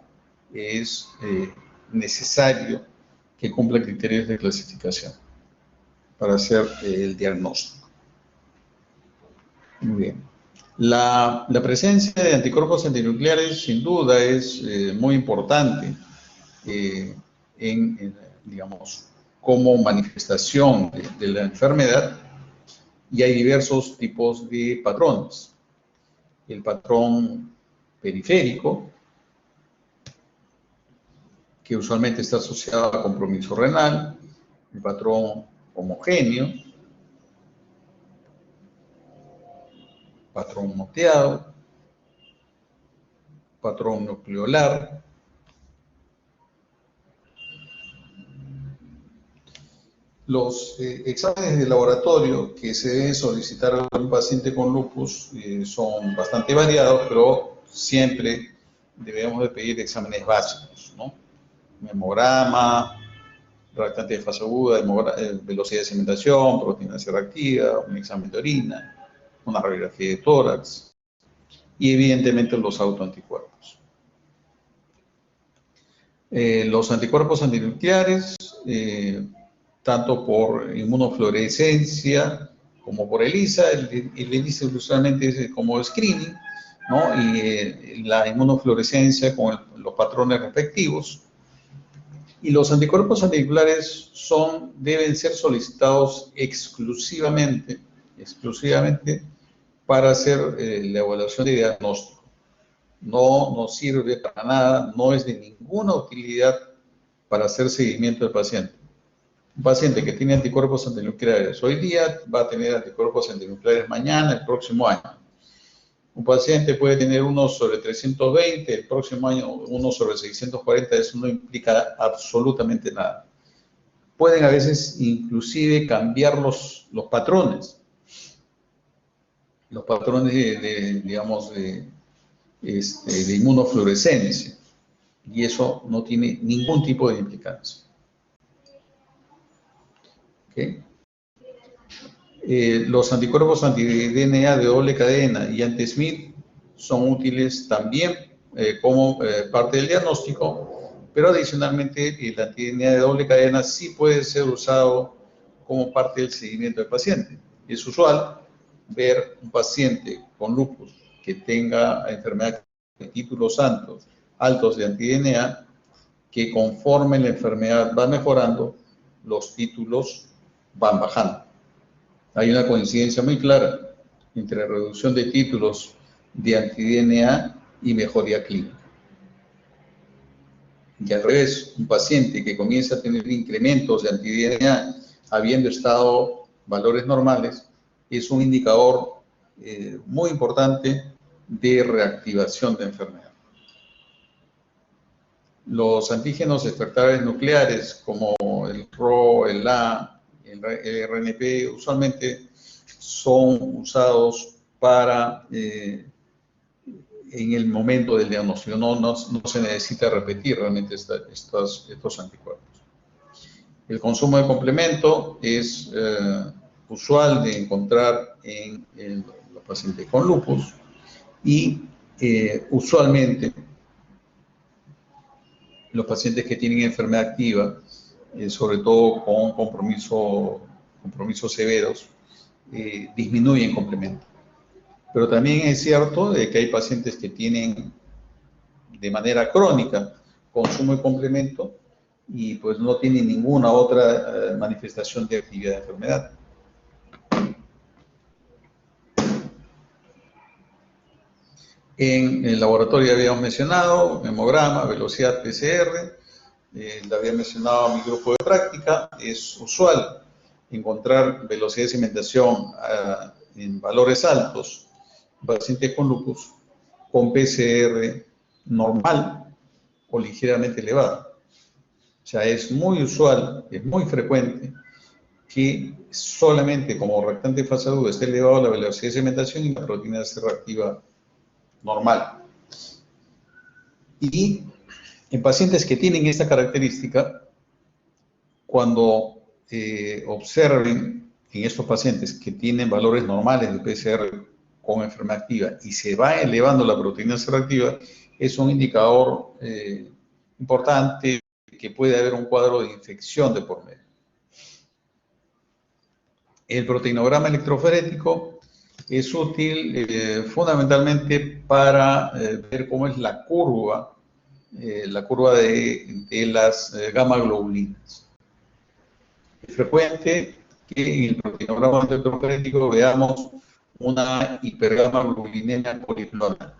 es necesario que cumpla criterios de clasificación para hacer el diagnóstico. Muy bien. La presencia de anticuerpos antinucleares sin duda es muy importante digamos, como manifestación de la enfermedad, y hay diversos tipos de patrones. El patrón periférico, que usualmente está asociado a compromiso renal, el patrón homogéneo, patrón moteado, patrón nucleolar. Los exámenes de laboratorio que se deben solicitar a un paciente con lupus son bastante variados, pero siempre debemos de pedir exámenes básicos, ¿no? Hemograma, reactante de fase aguda, velocidad de sedimentación, proteína C reactiva, un examen de orina, una radiografía de tórax y evidentemente los autoanticuerpos. Los anticuerpos antinucleares, tanto por inmunofluorescencia como por ELISA, el ELISA usualmente es como screening, ¿no? Y la inmunofluorescencia con los patrones respectivos. Y los anticuerpos antinucleares deben ser solicitados exclusivamente para hacer la evaluación de diagnóstico. No sirve para nada, no es de ninguna utilidad para hacer seguimiento del paciente. Un paciente que tiene anticuerpos antinucleares hoy día va a tener anticuerpos antinucleares mañana, el próximo año. Un paciente puede tener 1 sobre 320, el próximo año 1 sobre 640, eso no implica absolutamente nada. Pueden a veces inclusive cambiar los patrones. Los patrones digamos, de inmunofluorescencia. Y eso no tiene ningún tipo de implicancia. ¿Okay? Los anticuerpos anti-DNA de doble cadena y anti-SMID son útiles también como parte del diagnóstico, pero adicionalmente el anti-DNA de doble cadena sí puede ser usado como parte del seguimiento del paciente. Es usual ver un paciente con lupus que tenga enfermedad de títulos altos de anti-DNA, que conforme la enfermedad va mejorando, los títulos van bajando. Hay una coincidencia muy clara entre reducción de títulos de anti-DNA y mejoría clínica. Y al revés, un paciente que comienza a tener incrementos de anti-DNA habiendo estado valores normales, es un indicador muy importante de reactivación de enfermedad. Los antígenos extractables nucleares como el RO, el A, el RNP, usualmente son usados para en el momento del diagnóstico. No se necesita repetir realmente estos anticuerpos. El consumo de complemento es usual de encontrar en los pacientes con lupus y usualmente los pacientes que tienen enfermedad activa, sobre todo con compromisos severos, disminuyen complemento. Pero también es cierto de que hay pacientes que tienen de manera crónica consumo de complemento y pues no tienen ninguna otra manifestación de actividad de enfermedad. En el laboratorio habíamos mencionado hemograma, velocidad PCR, le había mencionado a mi grupo de práctica. Es usual encontrar velocidad de sedimentación en valores altos en pacientes con lupus con PCR normal o ligeramente elevada. O sea, es muy usual, es muy frecuente que solamente como reactante de fase aguda esté elevado la velocidad de segmentación y la proteína C reactiva normal. Y en pacientes que tienen esta característica, cuando observen en estos pacientes que tienen valores normales de PCR con enfermedad activa y se va elevando la proteína C reactiva, es un indicador importante que puede haber un cuadro de infección de por medio. El proteinograma electroforético es útil fundamentalmente para ver cómo es la curva de las gamma globulinas. Es frecuente que en el proteinograma electroforético veamos una hipergamma globulinemia poliplonal,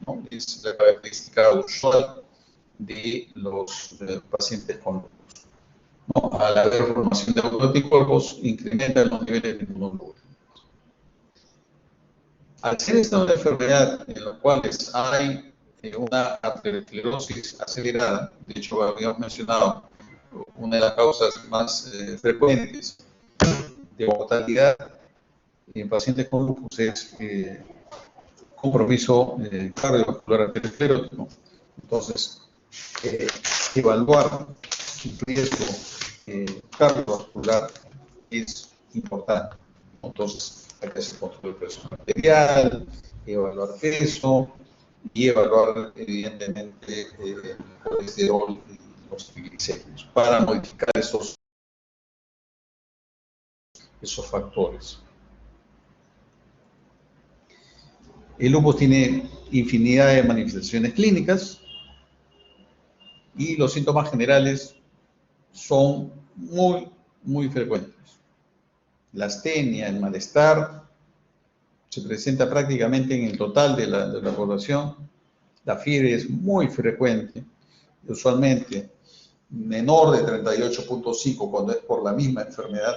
¿no? Es la característica usual de los pacientes con lupus, ¿no? Al haber formación de autoanticuerpos, incrementa los niveles de inmunoglobulinas. Al ser esta una enfermedad en la cual hay una arteriosclerosis acelerada, de hecho habíamos mencionado una de las causas más frecuentes de mortalidad en pacientes con lupus es compromiso cardiovascular arteriosclerótico. Entonces, evaluar el riesgo cardiovascular es importante. Entonces, hay que hacer control de presión arterial, evaluar peso y evaluar, evidentemente, el colesterol y los triglicéridos para modificar esos factores. El lupus tiene infinidad de manifestaciones clínicas y los síntomas generales son muy frecuentes. La astenia, el malestar, se presenta prácticamente en el total de la población. La fiebre es muy frecuente, usualmente menor de 38.5 cuando es por la misma enfermedad.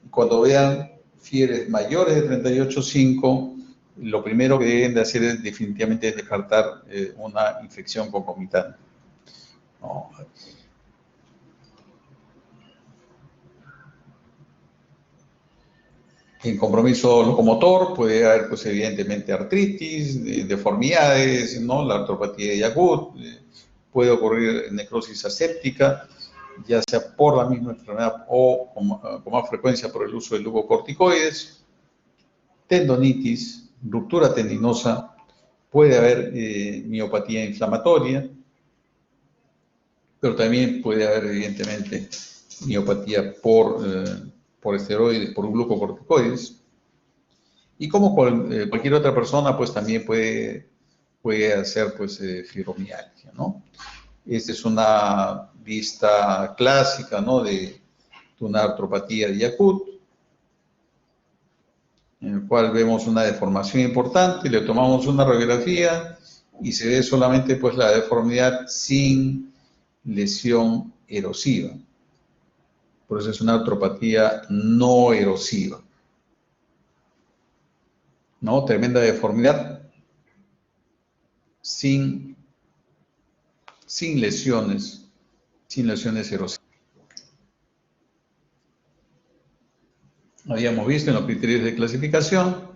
Cuando vean fiebres mayores de 38.5, lo primero que deben de hacer es definitivamente descartar una infección concomitante, ¿no? En compromiso locomotor puede haber, pues, evidentemente artritis, deformidades, ¿no? La artropatía de Yagut, puede ocurrir necrosis aséptica, ya sea por la misma enfermedad o con más frecuencia por el uso de glucocorticoides, tendonitis, ruptura tendinosa, puede haber miopatía inflamatoria, pero también puede haber, evidentemente, miopatía por esteroides, por glucocorticoides. Y como cualquier otra persona, pues también puede hacer, pues, fibromialgia, ¿no? Esta es una vista clásica, ¿no?, de una artropatía de Yagut, en el cual vemos una deformación importante, le tomamos una radiografía y se ve solamente, pues, la deformidad sin lesión erosiva. Por eso es una artropatía no erosiva, ¿no? Tremenda deformidad sin lesiones erosivas. Habíamos visto en los criterios de clasificación,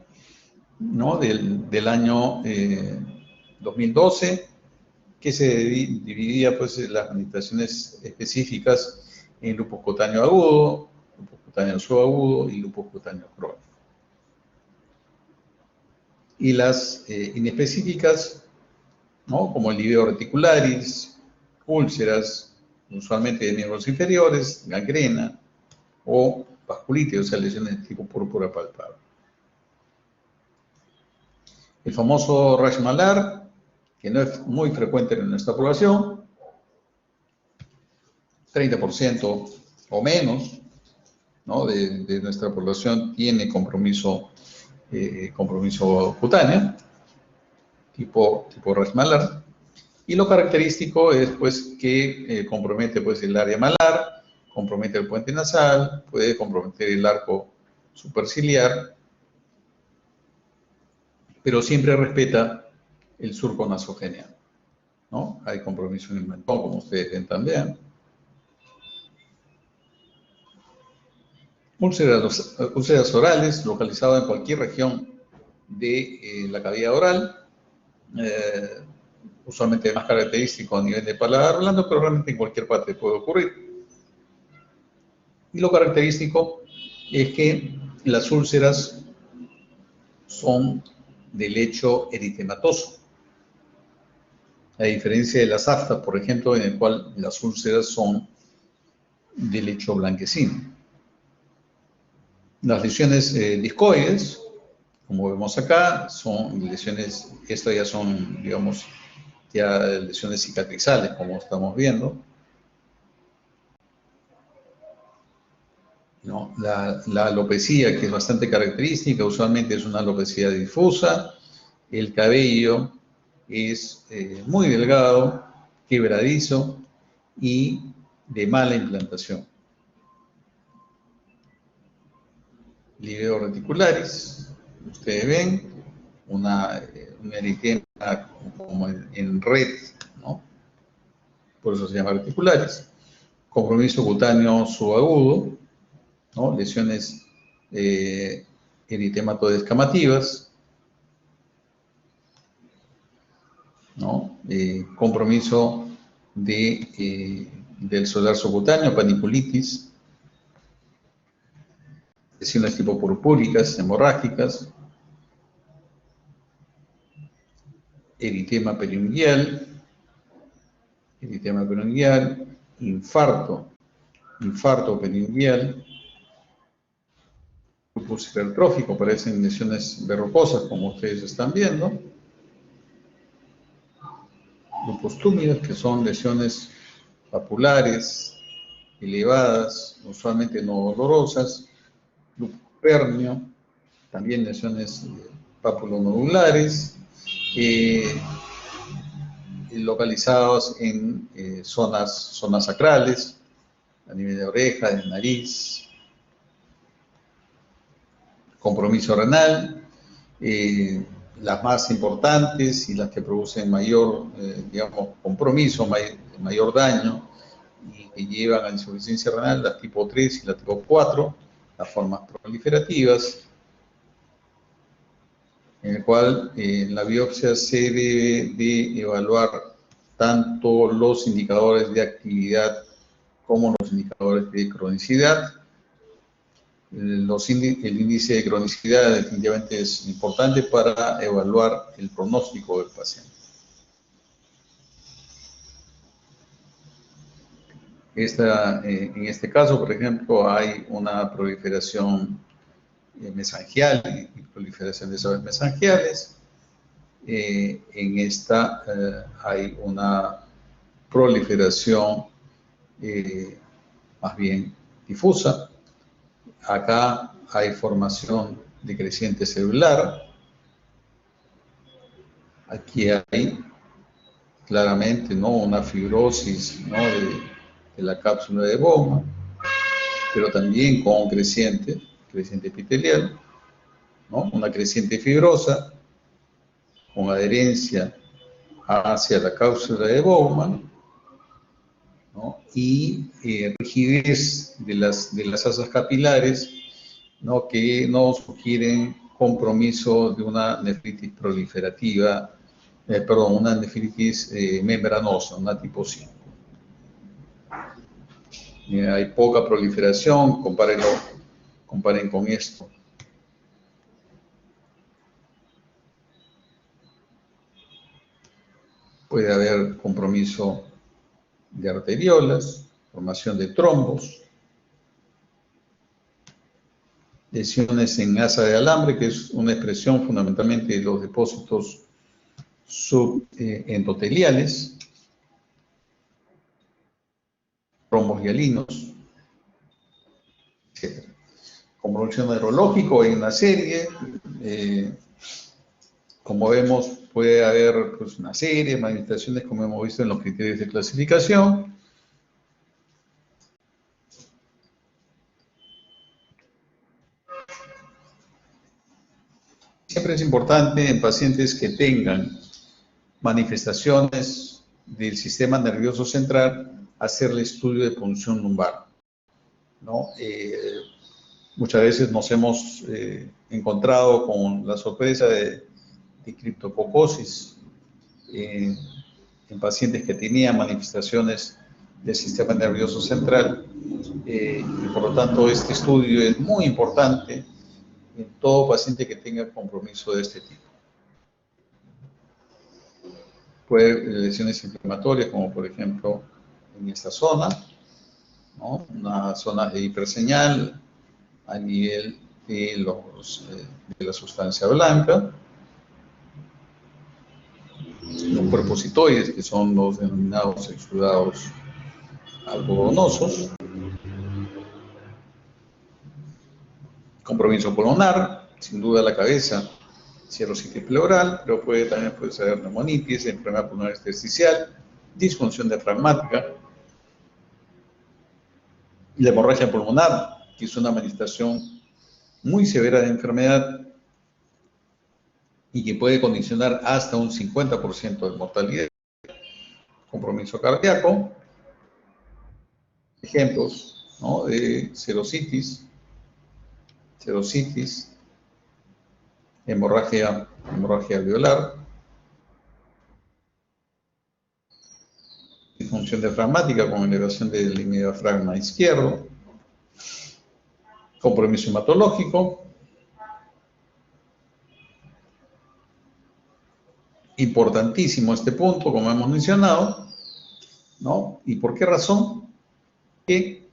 ¿no?, del año 2012, que se dividía, pues, las manifestaciones específicas en lupus cutáneo agudo, lupus cutáneo subagudo y lupus cutáneo crónico. Y las inespecíficas, ¿no?, como el livideo reticularis, úlceras, usualmente de miembros inferiores, gangrena o vasculitis, o sea, lesiones de tipo púrpura palpable. El famoso rash malar, que no es muy frecuente en nuestra población, 30% o menos, ¿no?, de nuestra población tiene compromiso cutáneo, tipo rash malar. Y lo característico es, pues, que compromete, pues, el área malar, compromete el puente nasal, puede comprometer el arco superciliar, pero siempre respeta el surco nasogeniano, ¿no? Hay compromiso en el mentón, como ustedes ven también. Úlceras orales localizadas en cualquier región de la cavidad oral, usualmente más característico a nivel de paladar blando, pero realmente en cualquier parte puede ocurrir. Y lo característico es que las úlceras son de lecho eritematoso, a diferencia de las aftas, por ejemplo, en el cual las úlceras son de lecho blanquecino. Las lesiones discoides, como vemos acá, son lesiones, estas ya son, digamos, ya lesiones cicatrizales, como estamos viendo. ¿No? La alopecia, que es bastante característica, usualmente es una alopecia difusa. El cabello es muy delgado, quebradizo y de mala implantación. Liveo reticularis, ustedes ven, un eritema como en red, ¿no? Por eso se llama reticularis. Compromiso cutáneo subagudo, ¿no? Lesiones eritematoidescamativas, ¿no? Compromiso del solar subcutáneo, paniculitis, lesiones tipo purpúricas, hemorrágicas, eritema periunguial, infarto periunguial, lupus hipertrófico, parecen lesiones verrucosas como ustedes están viendo, lupus túmidas, que son lesiones papulares, elevadas, usualmente no dolorosas, lupus pernio, también lesiones papulonodulares, localizados en zonas sacrales, a nivel de oreja, de nariz, compromiso renal, las más importantes y las que producen mayor, digamos, compromiso, mayor daño y que llevan a insuficiencia renal, las tipo 3 y la tipo 4, las formas proliferativas, en el cual en la biopsia se debe de evaluar tanto los indicadores de actividad como los indicadores de cronicidad. El índice de cronicidad definitivamente es importante para evaluar el pronóstico del paciente. En este caso, por ejemplo, hay una proliferación mesangial y proliferación de sabes mesangiales. En esta hay una proliferación más bien difusa. Acá hay formación de creciente celular. Aquí hay claramente, ¿no?, una fibrosis, ¿no?, de la cápsula de Bowman, pero también con creciente epitelial, ¿no?, una creciente fibrosa con adherencia hacia la cápsula de Bowman, ¿no?, y rigidez de las asas capilares, ¿no?, que no sugieren compromiso de una nefritis proliferativa, una nefritis membranosa, una tipo 5. Hay poca proliferación, comparen con esto. Puede haber compromiso de arteriolas, formación de trombos, lesiones en asa de alambre, que es una expresión fundamentalmente de los depósitos subendoteliales, trombos hialinos, etc. Compromisión neurológico hay una serie, como vemos puede haber pues, una serie de manifestaciones como hemos visto en los criterios de clasificación. Siempre es importante en pacientes que tengan manifestaciones del sistema nervioso central hacerle estudio de punción lumbar, ¿no? Muchas veces nos hemos encontrado con la sorpresa de criptococosis en pacientes que tenían manifestaciones del sistema nervioso central. Y por lo tanto, este estudio es muy importante en todo paciente que tenga compromiso de este tipo. Puede haber lesiones inflamatorias, como por ejemplo en esta zona, ¿no? Una zona de hiperseñal a nivel de, de la sustancia blanca, los prepositoides, que son los denominados exudados algodonosos, compromiso pulmonar, sin duda la cabeza, cirrosis pleural, pero también puede ser neumonitis, enfermedad pulmonar intersticial, disfunción diafragmática, la hemorragia pulmonar, que es una manifestación muy severa de enfermedad y que puede condicionar hasta un 50% de mortalidad. Compromiso cardíaco, ejemplos, ¿no?, de serositis, hemorragia alveolar, disfunción diafragmática con elevación del diafragma izquierdo, compromiso hematológico. Importantísimo este punto, como hemos mencionado, ¿no? ¿Y por qué razón? Que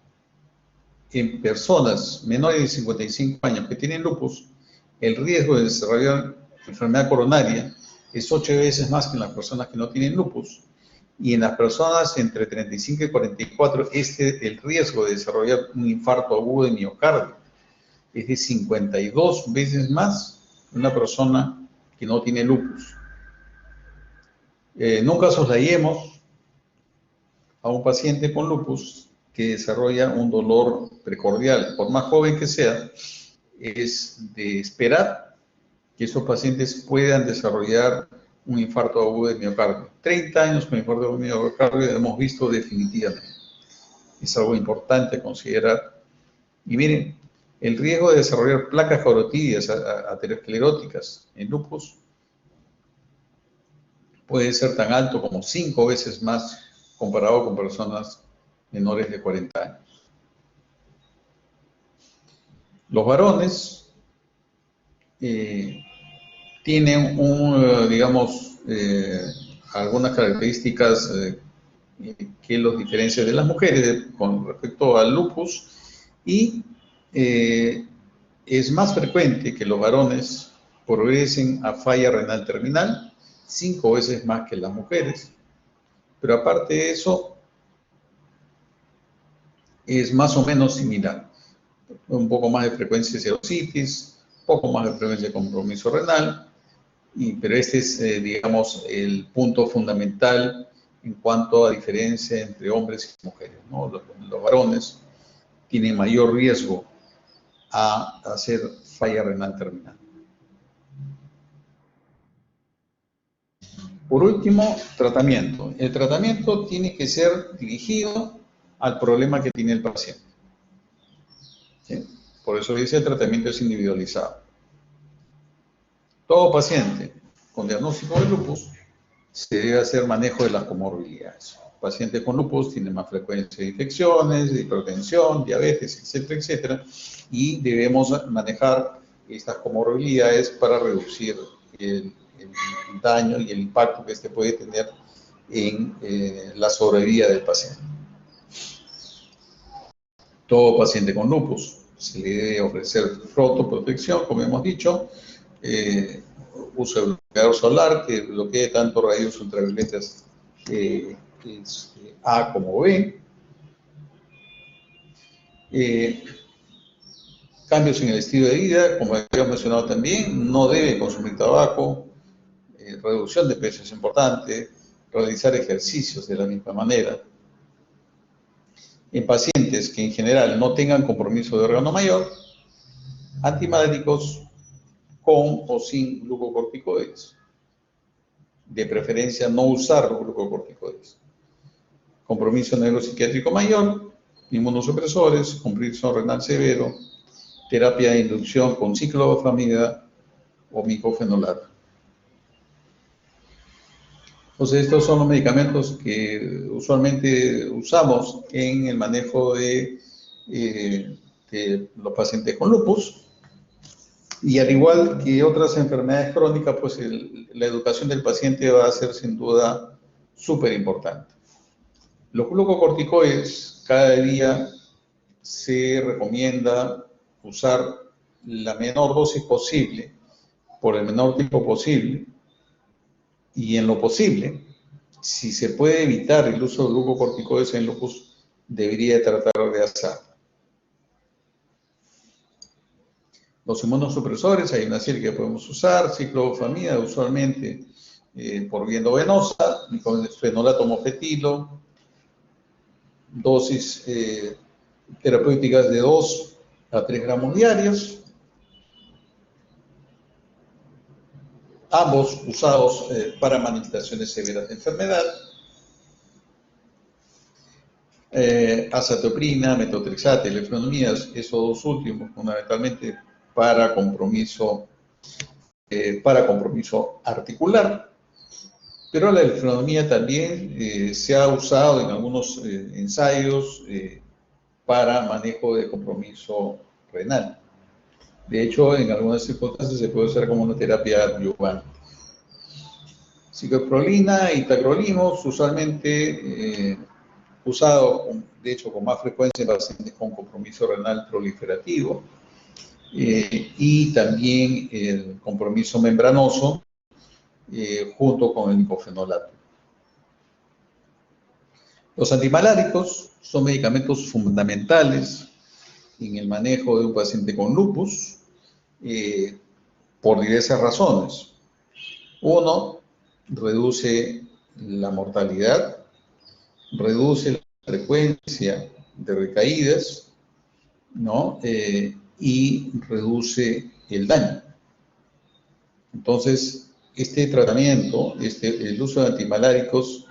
en personas menores de 55 años que tienen lupus, el riesgo de desarrollar enfermedad coronaria es 8 veces más que en las personas que no tienen lupus. Y en las personas entre 35 y 44, el riesgo de desarrollar un infarto agudo de miocardio es de 52 veces más que una persona que no tiene lupus. Nunca soslayemos a un paciente con lupus que desarrolla un dolor precordial. Por más joven que sea, es de esperar que esos pacientes puedan desarrollar un infarto agudo de miocardio. 30 años con infarto agudo de miocardio hemos visto definitivamente. Es algo importante a considerar. Y miren, el riesgo de desarrollar placas carotídeas ateroscleróticas en lupus puede ser tan alto como 5 veces más comparado con personas menores de 40 años. Los varones tienen digamos, algunas características que los diferencia de las mujeres con respecto al lupus, y es más frecuente que los varones progresen a falla renal terminal, 5 veces más que las mujeres. Pero aparte de eso, es más o menos similar. Un poco más de frecuencia de serositis, un poco más de frecuencia de compromiso renal, pero este es, digamos, el punto fundamental en cuanto a diferencia entre hombres y mujeres, ¿no? Los varones tienen mayor riesgo a hacer falla renal terminal. Por último, tratamiento. El tratamiento tiene que ser dirigido al problema que tiene el paciente, ¿sí? Por eso dice el tratamiento es individualizado. Todo paciente con diagnóstico de lupus se debe hacer manejo de las comorbilidades. El paciente con lupus tiene más frecuencia de infecciones, de hipertensión, diabetes, etcétera, etcétera, y debemos manejar estas comorbilidades para reducir el daño y el impacto que este puede tener en la sobrevida del paciente. Todo paciente con lupus se le debe ofrecer fotoprotección, como hemos dicho, uso de bloqueador solar que bloquee tanto rayos ultravioletas A como B. Cambios en el estilo de vida, como habíamos mencionado también, no debe consumir tabaco, reducción de peso es importante, realizar ejercicios de la misma manera. En pacientes que en general no tengan compromiso de órgano mayor, antimaláricos con o sin glucocorticoides. De preferencia no usar los glucocorticoides. Compromiso neuropsiquiátrico mayor, inmunosupresores, compromiso renal severo, terapia de inducción con ciclofosfamida o micofenolato. Entonces, estos son los medicamentos que usualmente usamos en el manejo de los pacientes con lupus. Y al igual que otras enfermedades crónicas, pues la educación del paciente va a ser sin duda súper importante. Los glucocorticoides, cada día se recomienda usar la menor dosis posible, por el menor tiempo posible, y en lo posible, si se puede evitar el uso de glucocorticoides en lupus, debería tratar de hacerlo. Los inmunosupresores, hay una serie que podemos usar, ciclofosfamida, usualmente por vía endovenosa, micofenolato mofetilo, dosis terapéuticas de 2 a 3 gramos diarios, ambos usados para manifestaciones severas de enfermedad. Azatioprina, metotrexate, leflunomías, esos dos últimos fundamentalmente para compromiso articular. Pero la leflunomía también se ha usado en algunos ensayos para manejo de compromiso renal. De hecho, en algunas circunstancias se puede usar como una terapia adyuvante. Cicloprolina y tacrolimus, usualmente usado, de hecho, con más frecuencia en pacientes con compromiso renal proliferativo y también el compromiso membranoso junto con el micofenolato. Los antimaláricos son medicamentos fundamentales en el manejo de un paciente con lupus por diversas razones. Uno, reduce la mortalidad, reduce la frecuencia de recaídas, ¿no? Y reduce el daño. Entonces, este tratamiento, el uso de antimaláricos,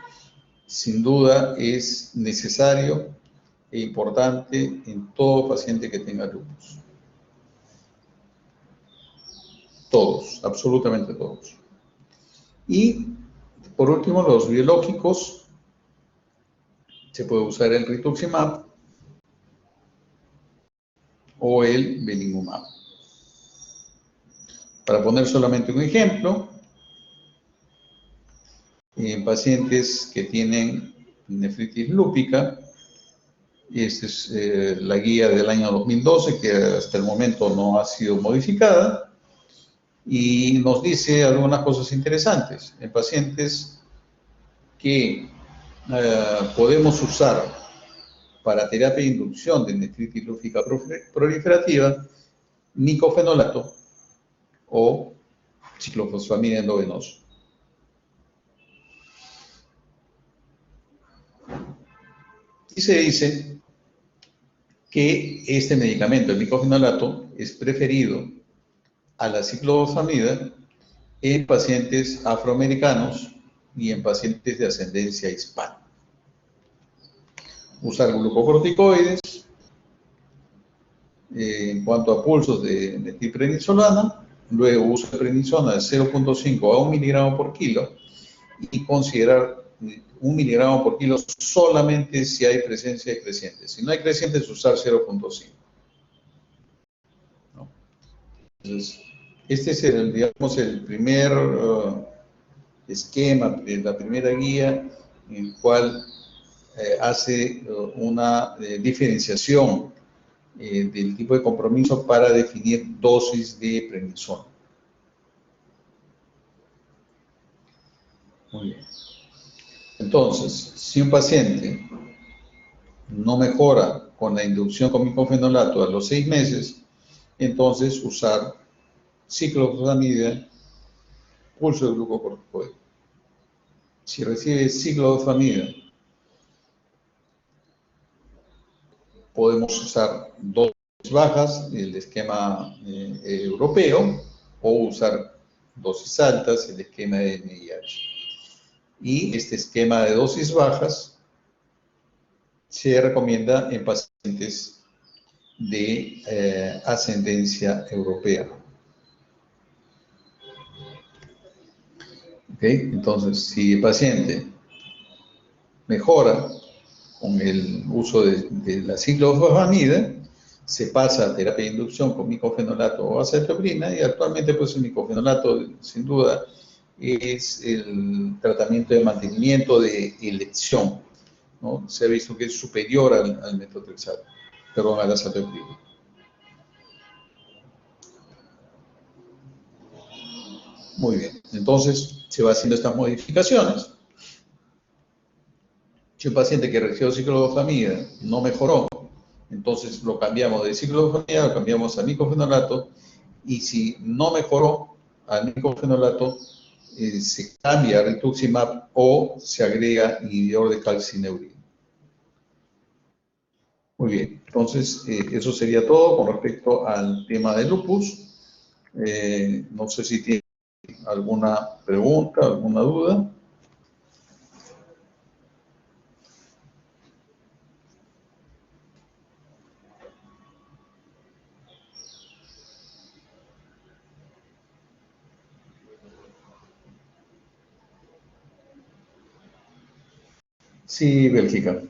sin duda es necesario e importante en todo paciente que tenga lupus. Todos, absolutamente todos. Y, por último, los biológicos. Se puede usar el rituximab o el belimumab. Para poner solamente un ejemplo, en pacientes que tienen nefritis lúpica, esta es la guía del año 2012, que hasta el momento no ha sido modificada, y nos dice algunas cosas interesantes. En pacientes que podemos usar para terapia de inducción de nefritis lúpica proliferativa, micofenolato o ciclofosfamida endovenoso. Y se dice que este medicamento, el micofenolato, es preferido a la ciclofosfamida en pacientes afroamericanos y en pacientes de ascendencia hispana. Usar glucocorticoides en cuanto a pulsos de metilprednisolona, luego uso de prednisona de 0.5 a 1 miligramo por kilo y considerar 1 miligramo por kilo solamente si hay presencia de crecientes. Si no hay crecientes, usar 0.5. ¿No? Entonces, este es el primer esquema, la primera guía en el cual hace una diferenciación del tipo de compromiso para definir dosis de prednisona. Muy bien. Entonces, si un paciente no mejora con la inducción con micofenolato a los 6 meses, entonces usar ciclofosfamida, pulso de glucocorticoide. Si recibe ciclofosfamida, podemos usar dosis bajas, el esquema europeo, o usar dosis altas, el esquema de NIH. Y este esquema de dosis bajas se recomienda en pacientes de ascendencia europea. ¿Ok? Entonces, si el paciente mejora con el uso de la ciclofosfamida, se pasa a terapia de inducción con micofenolato o acetoprina, y actualmente pues el micofenolato sin duda es el tratamiento de mantenimiento de elección, ¿no? Se ha visto que es superior al metotrexato, perdón, a la acetoprina. Muy bien, entonces se va haciendo estas modificaciones. Si un paciente que recibió ciclofosfamida no mejoró, entonces lo cambiamos de ciclofosfamida, lo cambiamos a micofenolato, y si no mejoró al micofenolato, se cambia a rituximab o se agrega inhibidor de calcineurina. Muy bien, entonces eso sería todo con respecto al tema de lupus. No sé si tiene alguna pregunta, alguna duda. Sí, Bélgica.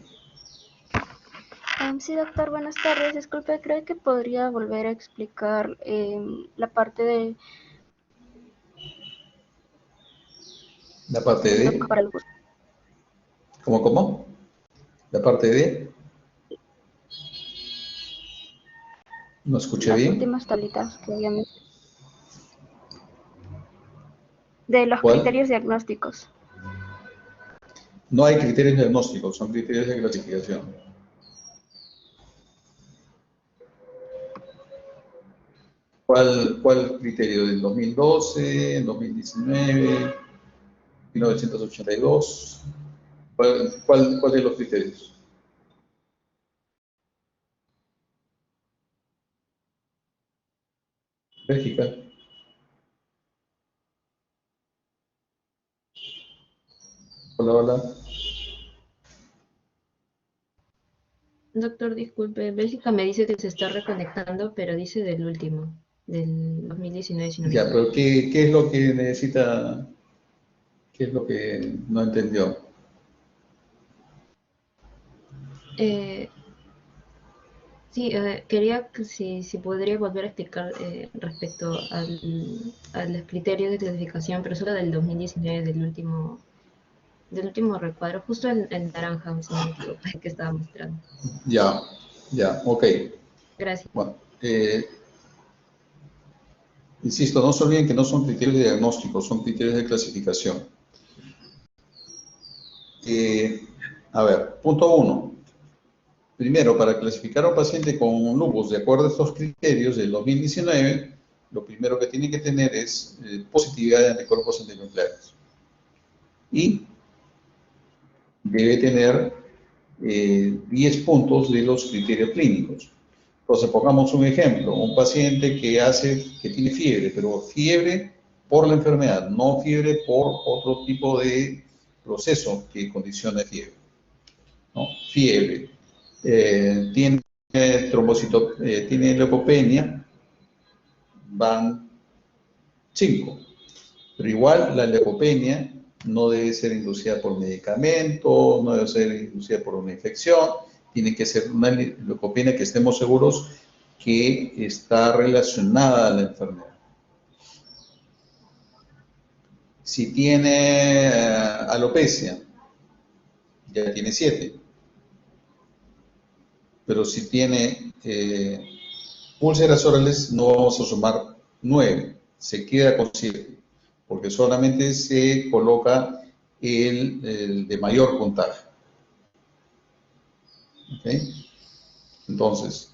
Sí, doctor, buenas tardes. Disculpe, creo que podría volver a explicar la parte de... La parte de... para el bus. ¿Cómo? La parte de... ¿No escuché Las bien? últimas tablitas que había mencionado. De los ¿Cuál? criterios diagnósticos. No hay criterios diagnósticos, son criterios de clasificación. ¿Cuál criterio? ¿Del 2012, 2019, 1982? ¿Cuál de los criterios? Bélgica. Hola. Doctor, disculpe, Bélgica me dice que se está reconectando, pero dice del último, del 2019, si no me Ya, equivoco. pero ¿qué es lo que necesita? ¿Qué es lo que no entendió? Sí, quería que si podría volver a explicar respecto a los criterios de clasificación, pero solo del 2019, del último recuadro, justo en naranja, si no me equivoco, que estaba mostrando. Ya, ok. Gracias. Bueno, insisto, no se olviden que no son criterios de diagnóstico, son criterios de clasificación. A ver, punto 1. Primero, para clasificar a un paciente con lupus de acuerdo a estos criterios del 2019, lo primero que tiene que tener es positividad de anticuerpos antinucleares. Y debe tener 10 puntos de los criterios clínicos. Entonces, pongamos un ejemplo, un paciente que tiene fiebre, pero fiebre por la enfermedad, no fiebre por otro tipo de proceso que condiciona fiebre, ¿no? Fiebre, tiene trombocito, tiene leucopenia, van 5. Pero igual la leucopenia no debe ser inducida por medicamentos, no debe ser inducida por una infección, tiene que ser una leucopenia que estemos seguros que está relacionada a la enfermedad. Si tiene alopecia, ya tiene 7. Pero si tiene úlceras orales, no vamos a sumar 9, se queda con 7, porque solamente se coloca el de mayor contagio. ¿Okay? Entonces,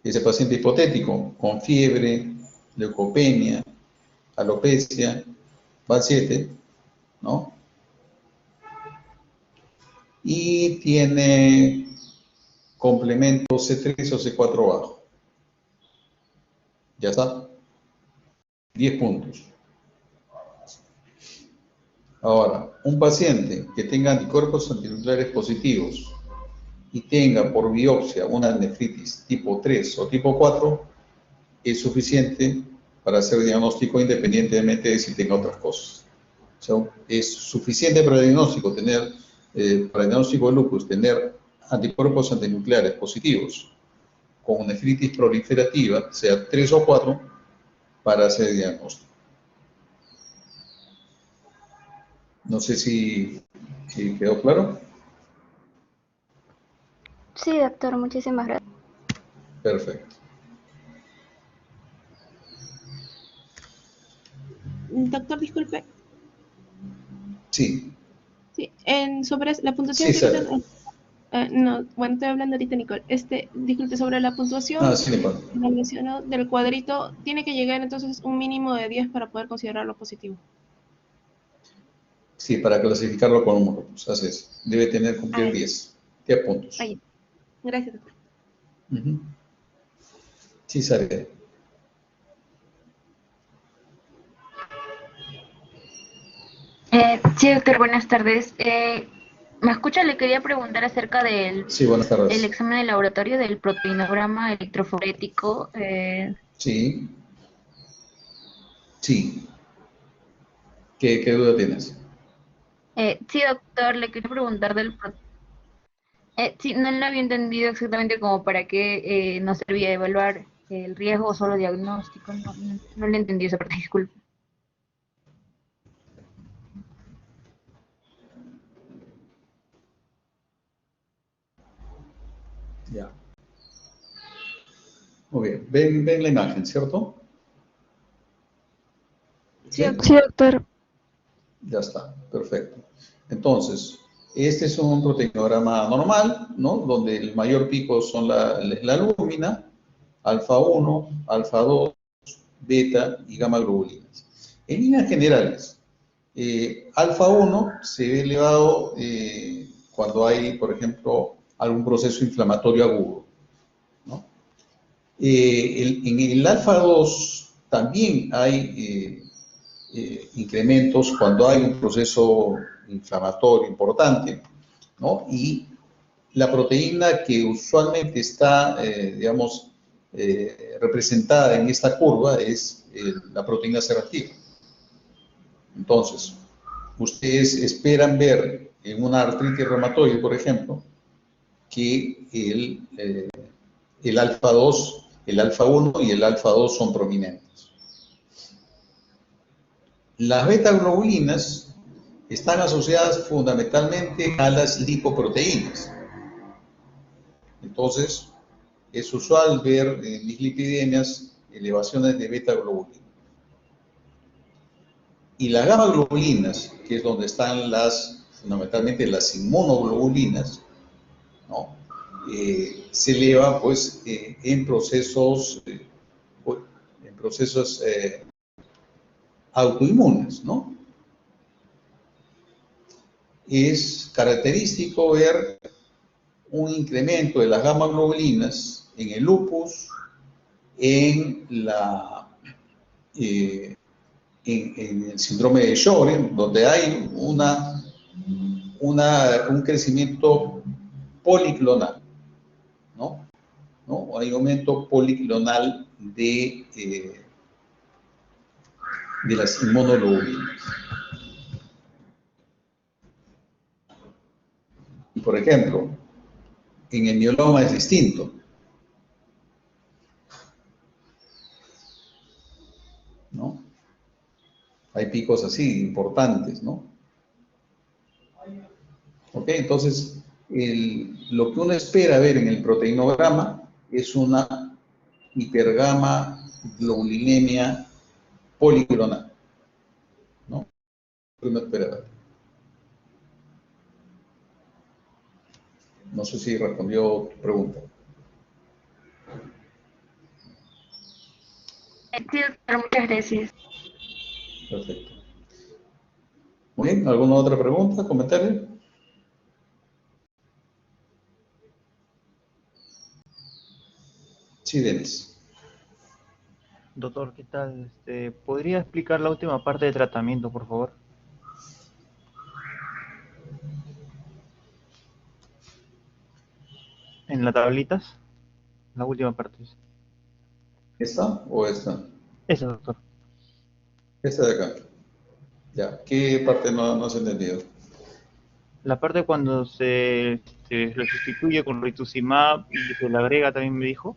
ese paciente hipotético con fiebre, leucopenia, alopecia, va al 7, ¿no? Y tiene complemento C3 o C4 bajo. Ya está. 10 puntos. Ahora, un paciente que tenga anticuerpos antinucleares positivos y tenga por biopsia una nefritis tipo 3 o tipo 4, es suficiente para hacer diagnóstico independientemente de si tenga otras cosas. O sea, es suficiente para el diagnóstico para el diagnóstico de lupus, tener anticuerpos antinucleares positivos con nefritis proliferativa, sea 3 o 4, para hacer el diagnóstico. No sé si quedó claro. Sí, doctor, muchísimas gracias. Perfecto. Doctor, disculpe. Sí, Sí, sobre la puntuación sí, que ahorita... Sara. no, bueno, estoy hablando ahorita, Nicole. Disculpe, sobre la puntuación Sí, Nicole. lo mencionó, del cuadrito, tiene que llegar entonces un mínimo de 10 para poder considerarlo positivo. Sí, para clasificarlo con un lupus, así es. Debe tener cumplir 10 puntos. Ahí. Gracias, doctor. Ujú. Sí, Sara. Sí, doctor, buenas tardes. ¿Me escucha? Le quería preguntar acerca del Sí, buenas el tardes. examen de laboratorio del proteinograma electroforético. Sí, sí. ¿Qué duda tienes? Sí, doctor, le quería preguntar sí, no lo había entendido exactamente como para qué nos servía evaluar el riesgo o solo diagnóstico. No le entendí esa parte, disculpe. Ya. Muy bien. Ven la imagen, ¿cierto? Sí, ¿Sí? doctor. Sí, doctor. Ya está, perfecto. Entonces, este es un proteinograma normal, ¿no? Donde el mayor pico son la albúmina, alfa 1, alfa 2, beta y gamma globulinas. En líneas generales, alfa 1 se ve elevado cuando hay, por ejemplo, algún proceso inflamatorio agudo, ¿no? En el alfa 2 también hay incrementos cuando hay un proceso inflamatorio importante, ¿no? Y la proteína que usualmente está, digamos, representada en esta curva es la proteína C reactiva. Entonces, ustedes esperan ver en una artritis reumatoide, por ejemplo, que el alfa 2, el alfa 1 y el alfa 2 son prominentes. Las beta-globulinas están asociadas fundamentalmente a las lipoproteínas. Entonces, es usual ver en dislipidemias elevaciones de beta-globulina. Y las gamma-globulinas, que es donde están fundamentalmente las inmunoglobulinas, ¿no? Se eleva pues en procesos autoinmunes, ¿no? Es característico ver un incremento de las gamma globulinas en el lupus, en en el síndrome de Sjögren, donde hay un crecimiento policlonal, ¿no? ¿No? Hay aumento policlonal de las inmunoglobulinas. Y por ejemplo, en el mieloma es distinto, ¿no? Hay picos así importantes, ¿no? ¿Ok? Entonces, lo que uno espera ver en el proteinograma es una hipergamma globulinemia policlonal, ¿no? Lo que uno espera ver. No sé si respondió tu pregunta. Sí, doctor, muchas gracias. Perfecto. Muy bien, ¿alguna otra pregunta, comentario? Sí, Denis. Doctor, ¿qué tal? ¿Podría explicar la última parte de tratamiento, por favor? en las tablitas, la última parte. ¿Esta o esta? Esa, doctor. Esta de acá. Ya. ¿Qué parte no has entendido? La parte cuando se lo sustituye con rituximab y se le agrega, también me dijo.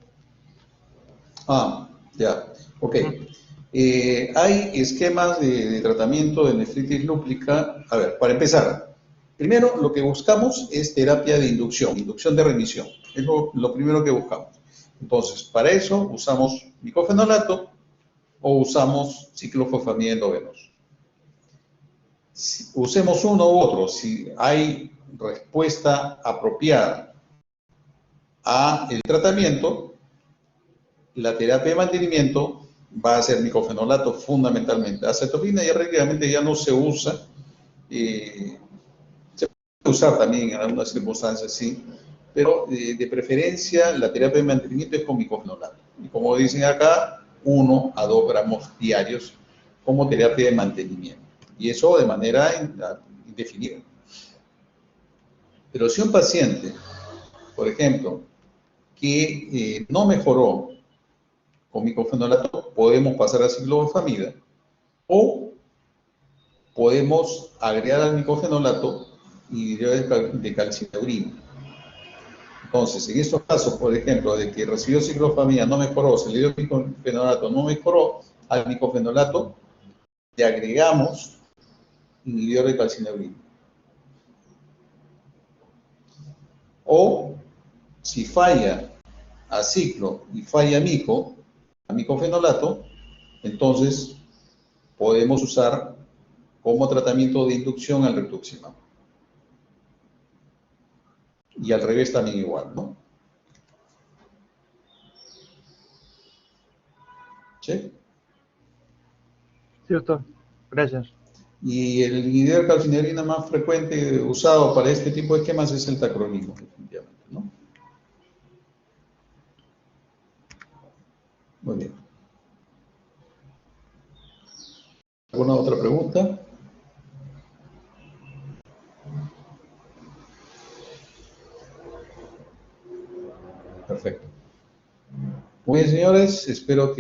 Ah, ya. Ok. Ujú. Hay esquemas de tratamiento de nefritis lúpica. A ver, para empezar, primero lo que buscamos es terapia de inducción de remisión. Es lo primero que buscamos. Entonces, para eso usamos micofenolato o usamos ciclofosfamida endovenoso. Usemos uno u otro, si hay respuesta apropiada a el tratamiento, la terapia de mantenimiento va a ser micofenolato fundamentalmente. Acetopina ya prácticamente ya no se usa, se puede usar también en algunas circunstancias, sí, pero de preferencia la terapia de mantenimiento es con micofenolato. Y como dicen acá, 1 a 2 gramos diarios como terapia de mantenimiento. Y eso de manera indefinida. Pero si un paciente, por ejemplo, que no mejoró con micofenolato, podemos pasar a ciclofosfamida o podemos agregar al micofenolato hidrocloruro de calcineurina. Entonces, en estos casos, por ejemplo, de que recibió ciclofosfamida, no mejoró, se le dio micofenolato, no mejoró, al micofenolato le agregamos inhibidor de calcineurina. O, si falla a ciclo y falla a micofenolato, entonces podemos usar como tratamiento de inducción al rituximab. Y al revés también igual, ¿no? ¿Sí? Sí, doctor. Gracias. Y el inhibidor de calcineurina más frecuente usado para este tipo de esquemas es el tacrolimus, definitivamente, ¿no? Muy bien. ¿Alguna otra pregunta? Perfecto. Muy bien, señores, espero que